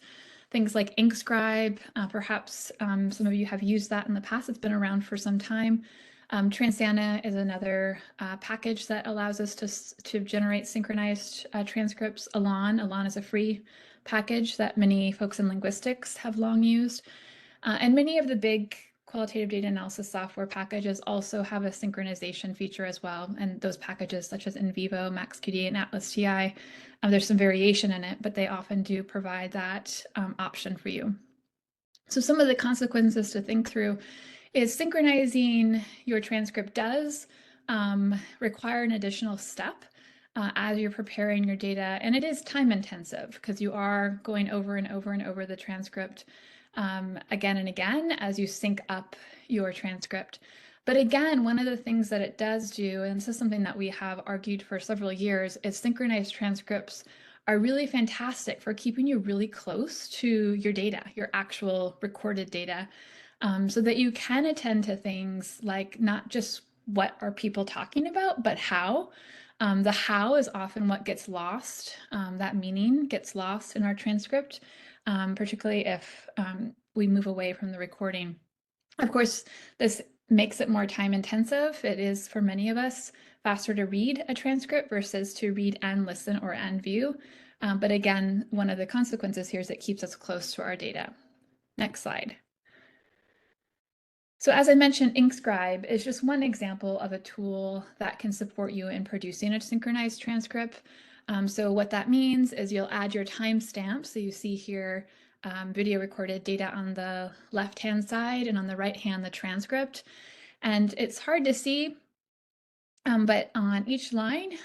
Things like InkScribe, perhaps some of you have used that in the past. It's been around for some time. Transana is another package that allows us to generate synchronized transcripts. Elan is a free package that many folks in linguistics have long used. And many of the big qualitative data analysis software packages also have a synchronization feature as well. And those packages such as NVivo, MaxQD, and Atlas.ti, there's some variation in it, but they often do provide that option for you. So some of the consequences to think through is synchronizing your transcript does require an additional step as you're preparing your data. And it is time intensive because you are going over and over and over the transcript again and again as you sync up your transcript. But again, one of the things that it does do, and this is something that we have argued for several years, is synchronized transcripts are really fantastic for keeping you really close to your data, your actual recorded data, so that you can attend to things like not just what are people talking about, but how. The how is often what gets lost. That meaning gets lost in our transcript, particularly if we move away from the recording. Of course, this makes it more time intensive. It is, for many of us, faster to read a transcript versus to read and listen or and view. But again, one of the consequences here is it keeps us close to our data. Next slide. So as I mentioned, InkScribe is just one example of a tool that can support you in producing a synchronized transcript. So what that means is you'll add your timestamp. So you see here video recorded data on the left-hand side, and on the right-hand, the transcript. And it's hard to see, but on each line,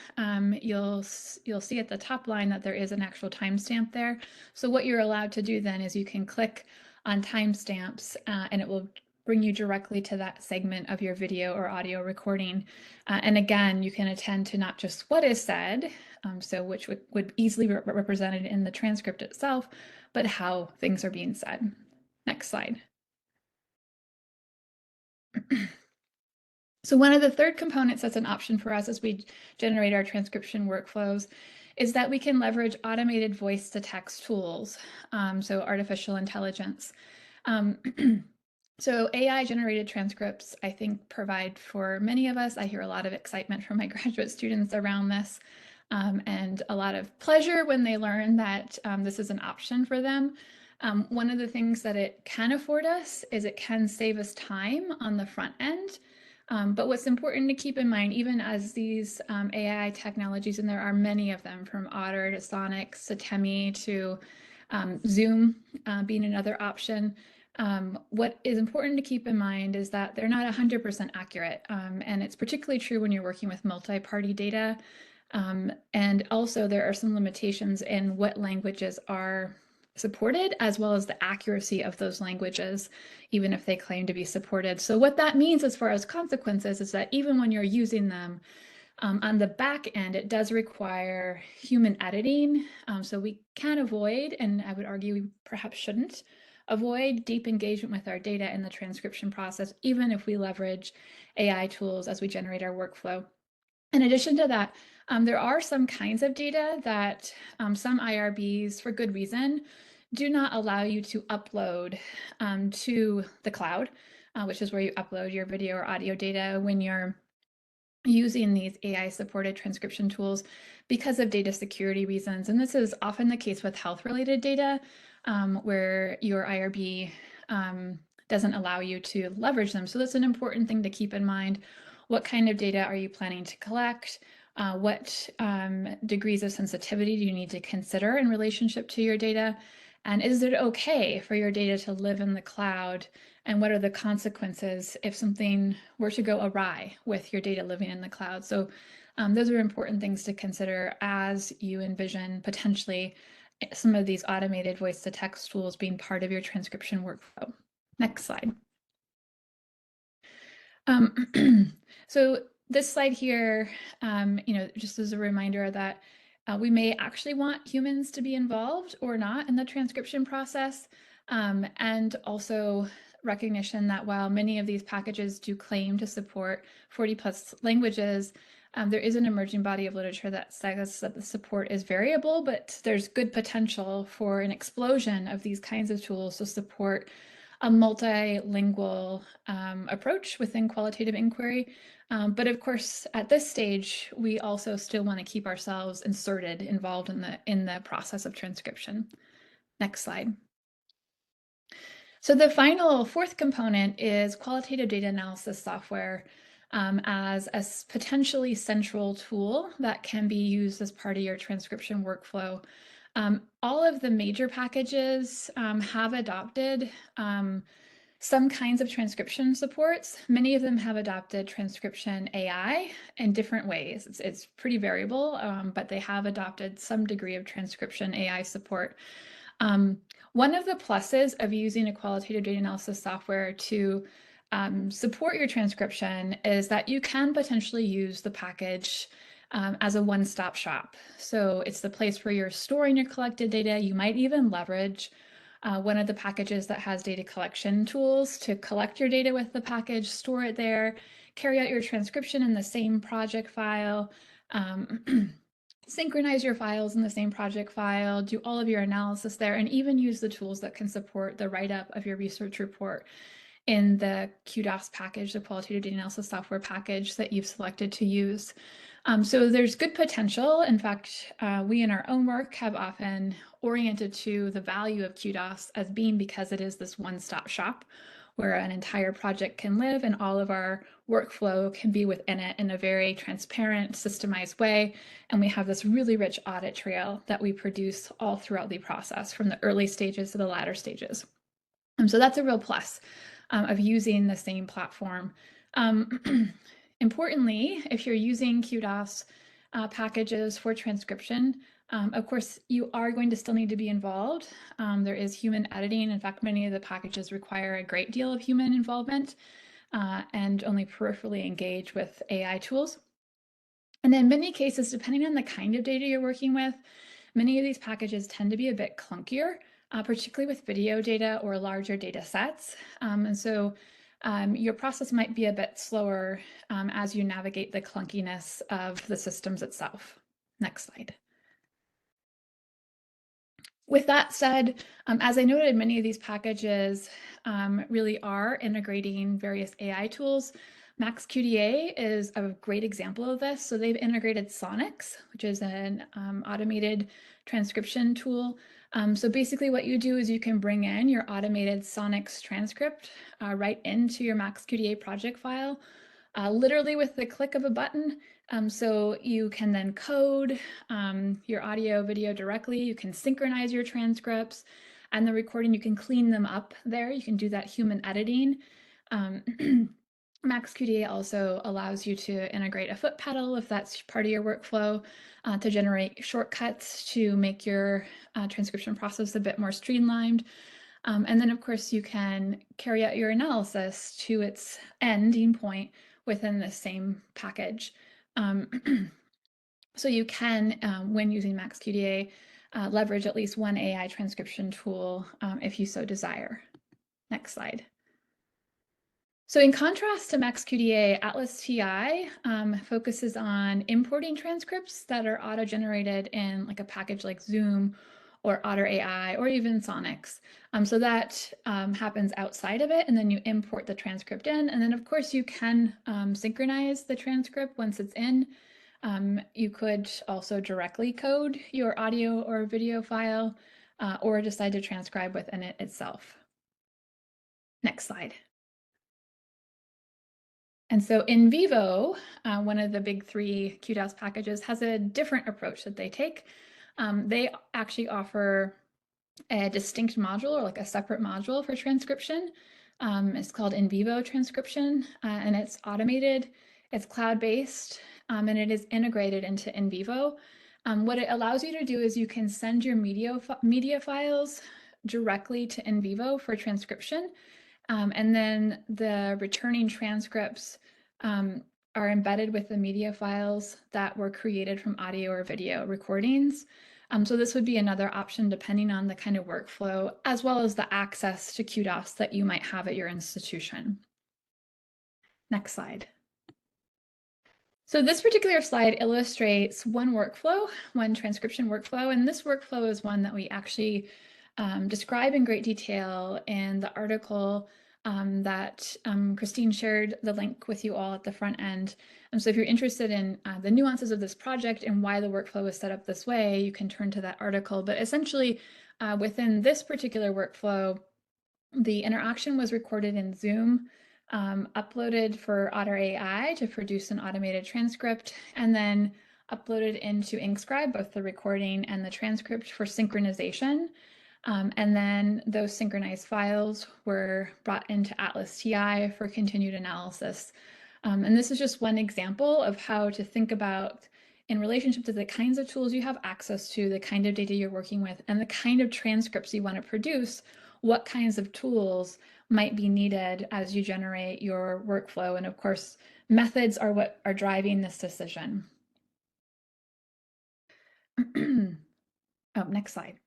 you'll see at the top line that there is an actual timestamp there. So what you're allowed to do then is you can click on timestamps and it will bring you directly to that segment of your video or audio recording. And again, you can attend to not just what is said, so which would easily be represented in the transcript itself, but how things are being said. Next slide. So one of the third components that's an option for us as we generate our transcription workflows is that we can leverage automated voice-to-text tools, so artificial intelligence. So AI-generated transcripts, I think, provide for many of us. I hear a lot of excitement from my graduate students around this, and a lot of pleasure when they learn that this is an option for them. One of the things that it can afford us is it can save us time on the front end. But what's important to keep in mind, even as these AI technologies, and there are many of them, from Otter to Sonics to Temi to Zoom being another option, what is important to keep in mind is that they're not 100% accurate. And it's particularly true when you're working with multi-party data. And also there are some limitations in what languages are supported, as well as the accuracy of those languages, even if they claim to be supported. So what that means as far as consequences is that even when you're using them on the back end, it does require human editing. So we can avoid, and I would argue we perhaps shouldn't avoid, deep engagement with our data in the transcription process, even if we leverage AI tools as we generate our workflow. In addition to that, there are some kinds of data that some IRBs, for good reason, do not allow you to upload to the cloud, which is where you upload your video or audio data when you're using these AI-supported transcription tools, because of data security reasons. And this is often the case with health-related data, where your IRB doesn't allow you to leverage them. So that's an important thing to keep in mind. What kind of data are you planning to collect? What degrees of sensitivity do you need to consider in relationship to your data? And is it okay for your data to live in the cloud? And what are the consequences if something were to go awry with your data living in the cloud? So those are important things to consider as you envision potentially some of these automated voice-to-text tools being part of your transcription workflow. Next slide. So this slide here, just as a reminder that we may actually want humans to be involved or not in the transcription process, and also recognition that while many of these packages do claim to support 40+ languages, there is an emerging body of literature that says that the support is variable, but there's good potential for an explosion of these kinds of tools to support a multilingual approach within qualitative inquiry. But of course, at this stage, we also still want to keep ourselves involved in the process of transcription. Next slide. So the final fourth component is qualitative data analysis software as a potentially central tool that can be used as part of your transcription workflow. All of the major packages have adopted some kinds of transcription supports. Many of them have adopted transcription AI in different ways. It's pretty variable, but they have adopted some degree of transcription AI support. One of the pluses of using a qualitative data analysis software to support your transcription is that you can potentially use the package as a one-stop shop. So it's the place where you're storing your collected data. You might even leverage one of the packages that has data collection tools to collect your data with the package, store it there, carry out your transcription in the same project file, synchronize your files in the same project file, do all of your analysis there, and even use the tools that can support the write-up of your research report in the QDOS package, the qualitative data analysis software package that you've selected to use. So there's good potential. In fact, we in our own work have often oriented to the value of QDOS as being because it is this one-stop shop where an entire project can live and all of our workflow can be within it in a very transparent, systemized way. And we have this really rich audit trail that we produce all throughout the process, from the early stages to the latter stages. So that's a real plus of using the same platform. Importantly, if you're using QDOS packages for transcription, of course, you are going to still need to be involved. There is human editing. In fact, many of the packages require a great deal of human involvement and only peripherally engage with AI tools. And in many cases, depending on the kind of data you're working with, many of these packages tend to be a bit clunkier, particularly with video data or larger data sets. And so your process might be a bit slower as you navigate the clunkiness of the systems itself. Next slide. With that said, as I noted, many of these packages really are integrating various AI tools. MaxQDA is a great example of this. So they've integrated Sonics, which is an automated transcription tool. So basically what you do is you can bring in your automated Sonics transcript right into your MaxQDA project file, literally with the click of a button. So you can then code your audio, video directly. You can synchronize your transcripts and the recording. You can clean them up there. You can do that human editing. MaxQDA also allows you to integrate a foot pedal if that's part of your workflow to generate shortcuts to make your transcription process a bit more streamlined. And then, of course, you can carry out your analysis to its ending point within the same package. So you can, when using MaxQDA, leverage at least one AI transcription tool if you so desire. Next slide. So in contrast to MaxQDA, Atlas.ti focuses on importing transcripts that are auto-generated in like a package like Zoom or Otter.ai or even Sonics. So that happens outside of it, and then you import the transcript in. And then of course you can synchronize the transcript once it's in. You could also directly code your audio or video file or decide to transcribe within it itself. Next slide. And so in vivo, one of the big three QDOS packages has a different approach that they take. They actually offer a distinct module or like a separate module for transcription. It's called in vivo transcription, and it's automated, it's cloud-based, and it is integrated into in vivo. What it allows you to do is you can send your media files directly to in vivo for transcription. And then the returning transcripts are embedded with the media files that were created from audio or video recordings. So this would be another option depending on the kind of workflow, as well as the access to QDOS that you might have at your institution. Next slide. So this particular slide illustrates one workflow, one transcription workflow, and this workflow is one that we actually describe in great detail in the article that Christine shared the link with you all at the front end. So if you're interested in the nuances of this project and why the workflow is set up this way, you can turn to that article. But essentially, within this particular workflow, the interaction was recorded in Zoom, uploaded for Otter.ai to produce an automated transcript, and then uploaded into InkScribe, both the recording and the transcript for synchronization. And then those synchronized files were brought into Atlas.ti for continued analysis. And this is just one example of how to think about, in relationship to the kinds of tools you have access to, the kind of data you're working with, and the kind of transcripts you want to produce, what kinds of tools might be needed as you generate your workflow. And of course, methods are what are driving this decision. Oh, next slide.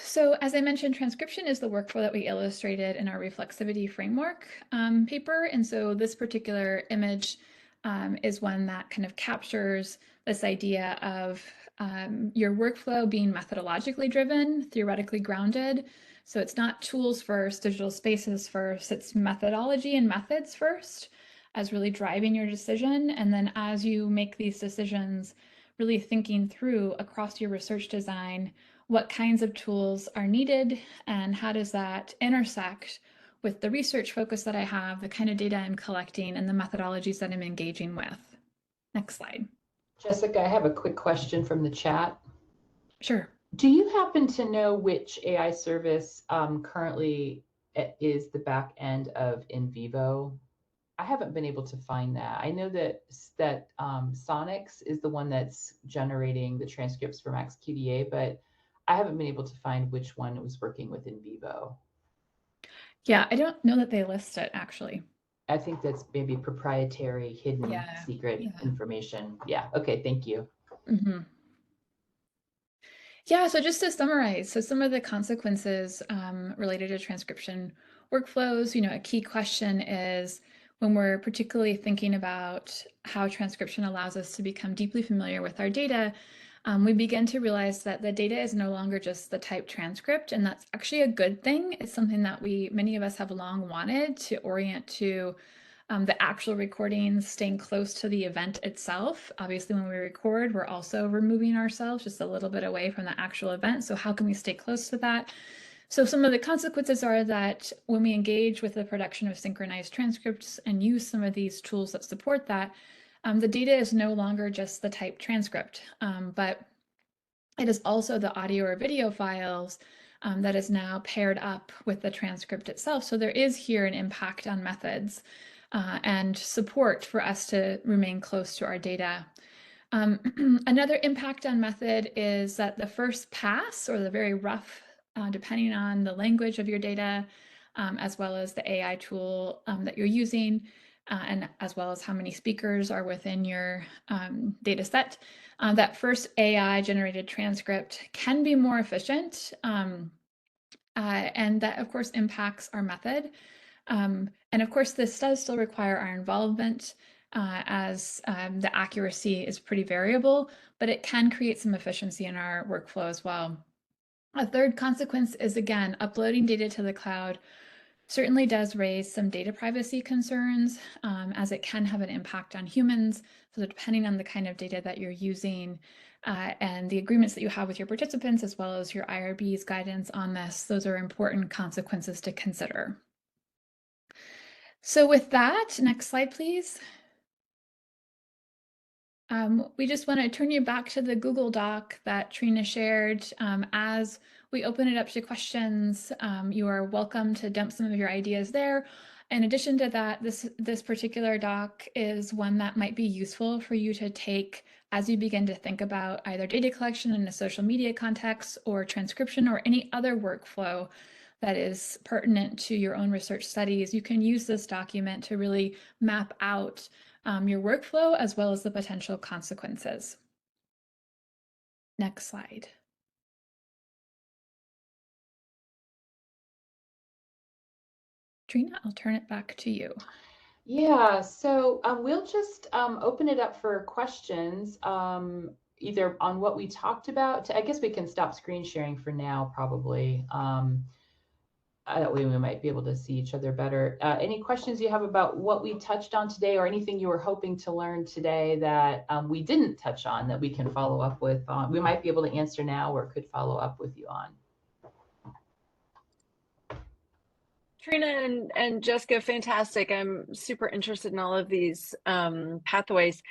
So as I mentioned, transcription is the workflow that we illustrated in our reflexivity framework paper. And so this particular image is one that kind of captures this idea of your workflow being methodologically driven, theoretically grounded. So it's not tools first, digital spaces first, it's methodology and methods first as really driving your decision. And then as you make these decisions, really thinking through across your research design, what kinds of tools are needed and how does that intersect with the research focus that I have, the kind of data I'm collecting, and the methodologies that I'm engaging with. Next slide. Jessica, I have a quick question from the chat. Sure. Do you happen to know which AI service currently is the back end of NVivo? I haven't been able to find that. I know that Sonics is the one that's generating the transcripts for MaxQDA, but I haven't been able to find which one was working with NVivo. Yeah, I don't know that they list it actually. I think that's maybe proprietary, hidden, secret information. Yeah, okay, thank you. Mm-hmm. Yeah, so just to summarize, so some of the consequences related to transcription workflows, a key question is when we're particularly thinking about how transcription allows us to become deeply familiar with our data, we begin to realize that the data is no longer just the typed transcript, and that's actually a good thing. It's something that many of us have long wanted to orient to the actual recordings, staying close to the event itself. Obviously, when we record, we're also removing ourselves just a little bit away from the actual event. So how can we stay close to that? So some of the consequences are that when we engage with the production of synchronized transcripts and use some of these tools that support that, the data is no longer just the typed transcript, but it is also the audio or video files that is now paired up with the transcript itself. So there is here an impact on methods and support for us to remain close to our data. Another impact on method is that the first pass, or the very rough, depending on the language of your data, as well as the AI tool that you're using, and as well as how many speakers are within your data set, that first AI generated transcript can be more efficient. And that, of course, impacts our method. And of course, this does still require our involvement as the accuracy is pretty variable, but it can create some efficiency in our workflow as well. A third consequence is, again, uploading data to the cloud certainly does raise some data privacy concerns, as it can have an impact on humans. So depending on the kind of data that you're using and the agreements that you have with your participants, as well as your IRB's guidance on this, those are important consequences to consider. So with that, next slide, please. We just want to turn you back to the Google Doc that Trina shared. As we open it up to questions, you are welcome to dump some of your ideas there. In addition to that, this particular doc is one that might be useful for you to take as you begin to think about either data collection in a social media context or transcription or any other workflow that is pertinent to your own research studies, you can use this document to really map out your workflow as well as the potential consequences. Next slide. Trina, I'll turn it back to you. Yeah, so we'll just open it up for questions, either on what we talked about. I guess we can stop screen sharing for now, probably. That way we might be able to see each other better. Any questions you have about what we touched on today, or anything you were hoping to learn today that we didn't touch on that we can follow up with? We might be able to answer now or could follow up with you on. Trina and Jessica, fantastic. I'm super interested in all of these pathways.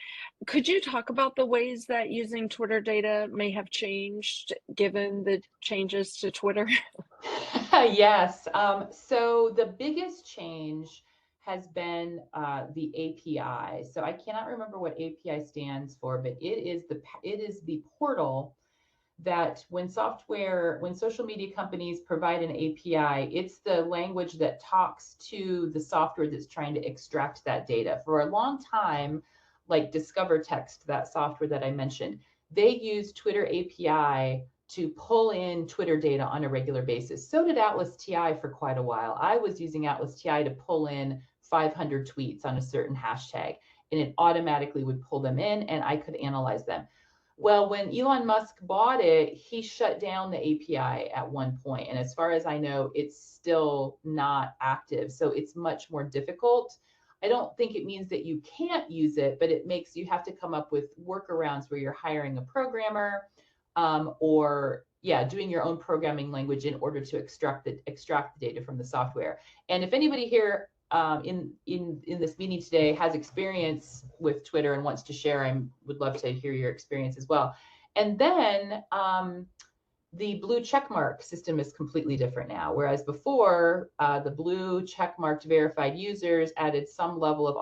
Could you talk about the ways that using Twitter data may have changed given the changes to Twitter? Yes. So the biggest change has been the API. So I cannot remember what API stands for, but it is the portal that when social media companies provide an API, it's the language that talks to the software that's trying to extract that data. For a long time, like Discover Text, that software that I mentioned, they use Twitter API to pull in Twitter data on a regular basis. So did Atlas TI for quite a while. I was using Atlas TI to pull in 500 tweets on a certain hashtag, and it automatically would pull them in and I could analyze them. Well, when Elon Musk bought it, he shut down the API at one point. And as far as I know, it's still not active. So it's much more difficult. I don't think it means that you can't use it, but it makes you have to come up with workarounds where you're hiring a programmer or doing your own programming language in order to extract the data from the software. And if anybody here in this meeting today has experience with Twitter and wants to share, I would love to hear your experience as well. And then the blue checkmark system is completely different now, whereas before the blue checkmarked verified users added some level of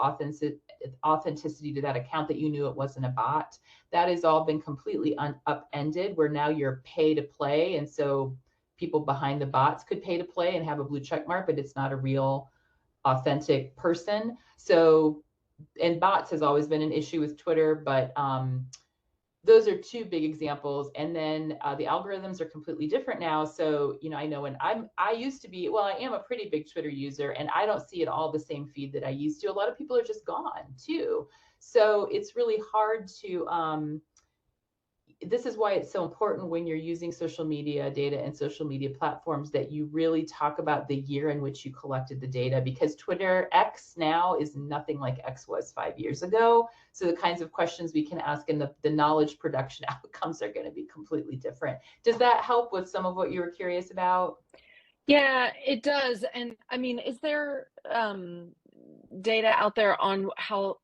authenticity to that account that you knew it wasn't a bot. That has all been completely upended, where now you're pay to play, and so people behind the bots could pay to play and have a blue checkmark, but it's not a real authentic person. So, and bots has always been an issue with Twitter, but those are two big examples. And then the algorithms are completely different now. So, I know when I used to be, well, I am a pretty big Twitter user, and I don't see it all the same feed that I used to. A lot of people are just gone too. So it's really hard to, this is why it's so important when you're using social media data and social media platforms that you really talk about the year in which you collected the data, because Twitter X now is nothing like X was 5 years ago. So the kinds of questions we can ask and the knowledge production outcomes are going to be completely different. Does that help with some of what you were curious about? Yeah, it does. And I mean, is there data out there on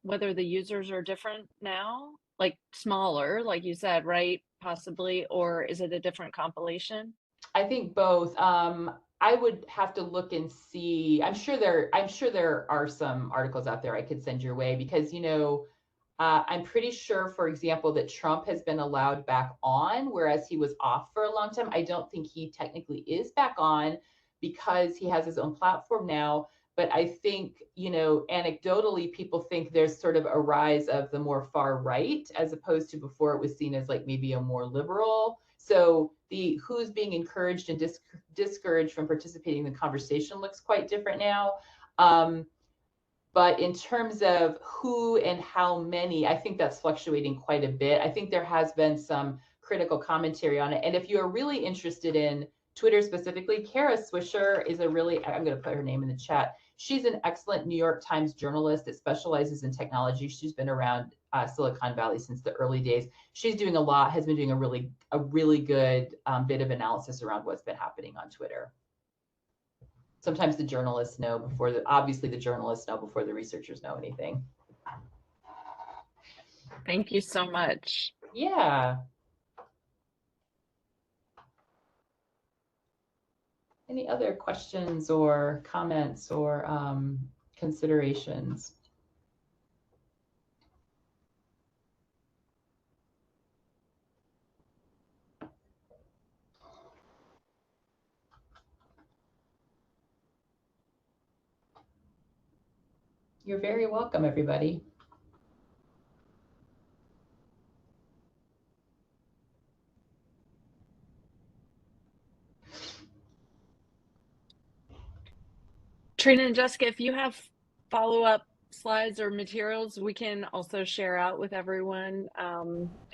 whether the users are different now? Like smaller, like you said, right? Possibly, or is it a different compilation? I think both. I would have to look and see. I'm sure there are some articles out there I could send your way, because I'm pretty sure, for example, that Trump has been allowed back on, whereas he was off for a long time. I don't think he technically is back on because he has his own platform now. But I think, anecdotally, people think there's sort of a rise of the more far right, as opposed to before it was seen as like maybe a more liberal. So the who's being encouraged and discouraged from participating in the conversation looks quite different now. But in terms of who and how many, I think that's fluctuating quite a bit. I think there has been some critical commentary on it. And if you're really interested in Twitter specifically, Kara Swisher is I'm going to put her name in the chat. She's an excellent New York Times journalist that specializes in technology. She's been around Silicon Valley since the early days. She's doing has been doing a really good bit of analysis around what's been happening on Twitter. Sometimes the journalists know before obviously the journalists know before the researchers know anything. Thank you so much. Yeah. Any other questions or comments or considerations? You're very welcome, everybody. Trina and Jessica, if you have follow-up slides or materials, we can also share out with everyone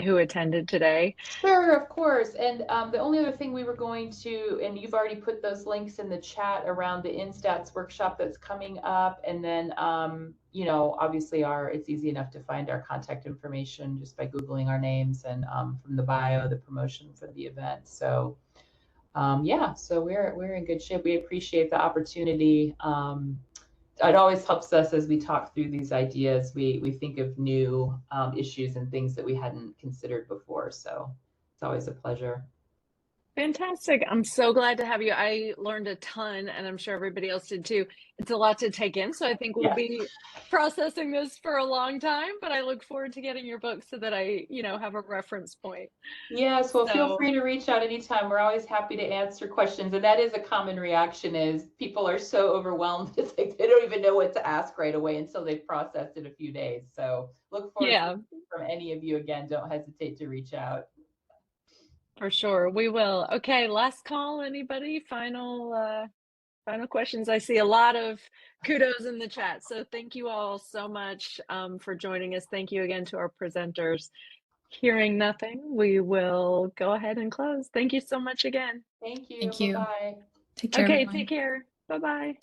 who attended today. Sure, of course. And the only other thing we were going to, and you've already put those links in the chat around the InStats workshop that's coming up. And then, you know, obviously it's easy enough to find our contact information just by Googling our names and from the bio, the promotion for the event. So yeah, so we're in good shape. We appreciate the opportunity. It always helps us as we talk through these ideas. We think of new issues and things that we hadn't considered before. So it's always a pleasure. Fantastic. I'm so glad to have you. I learned a ton, and I'm sure everybody else did too. It's a lot to take in, so I think we'll be processing this for a long time, but I look forward to getting your book so that I, you know, have a reference point. Yes, well, feel free to reach out anytime. We're always happy to answer questions. And that is a common reaction, is people are so overwhelmed that they don't even know what to ask right away until they've processed it a few days. So look forward to hearing from any of you. Again, don't hesitate to reach out. For sure, we will. Okay, last call. Anybody? Final questions? I see a lot of kudos in the chat. So thank you all so much for joining us. Thank you again to our presenters. Hearing nothing, we will go ahead and close. Thank you so much again. Thank you. Thank you. Bye-bye. Take care. Okay, everyone. take care. Bye-bye.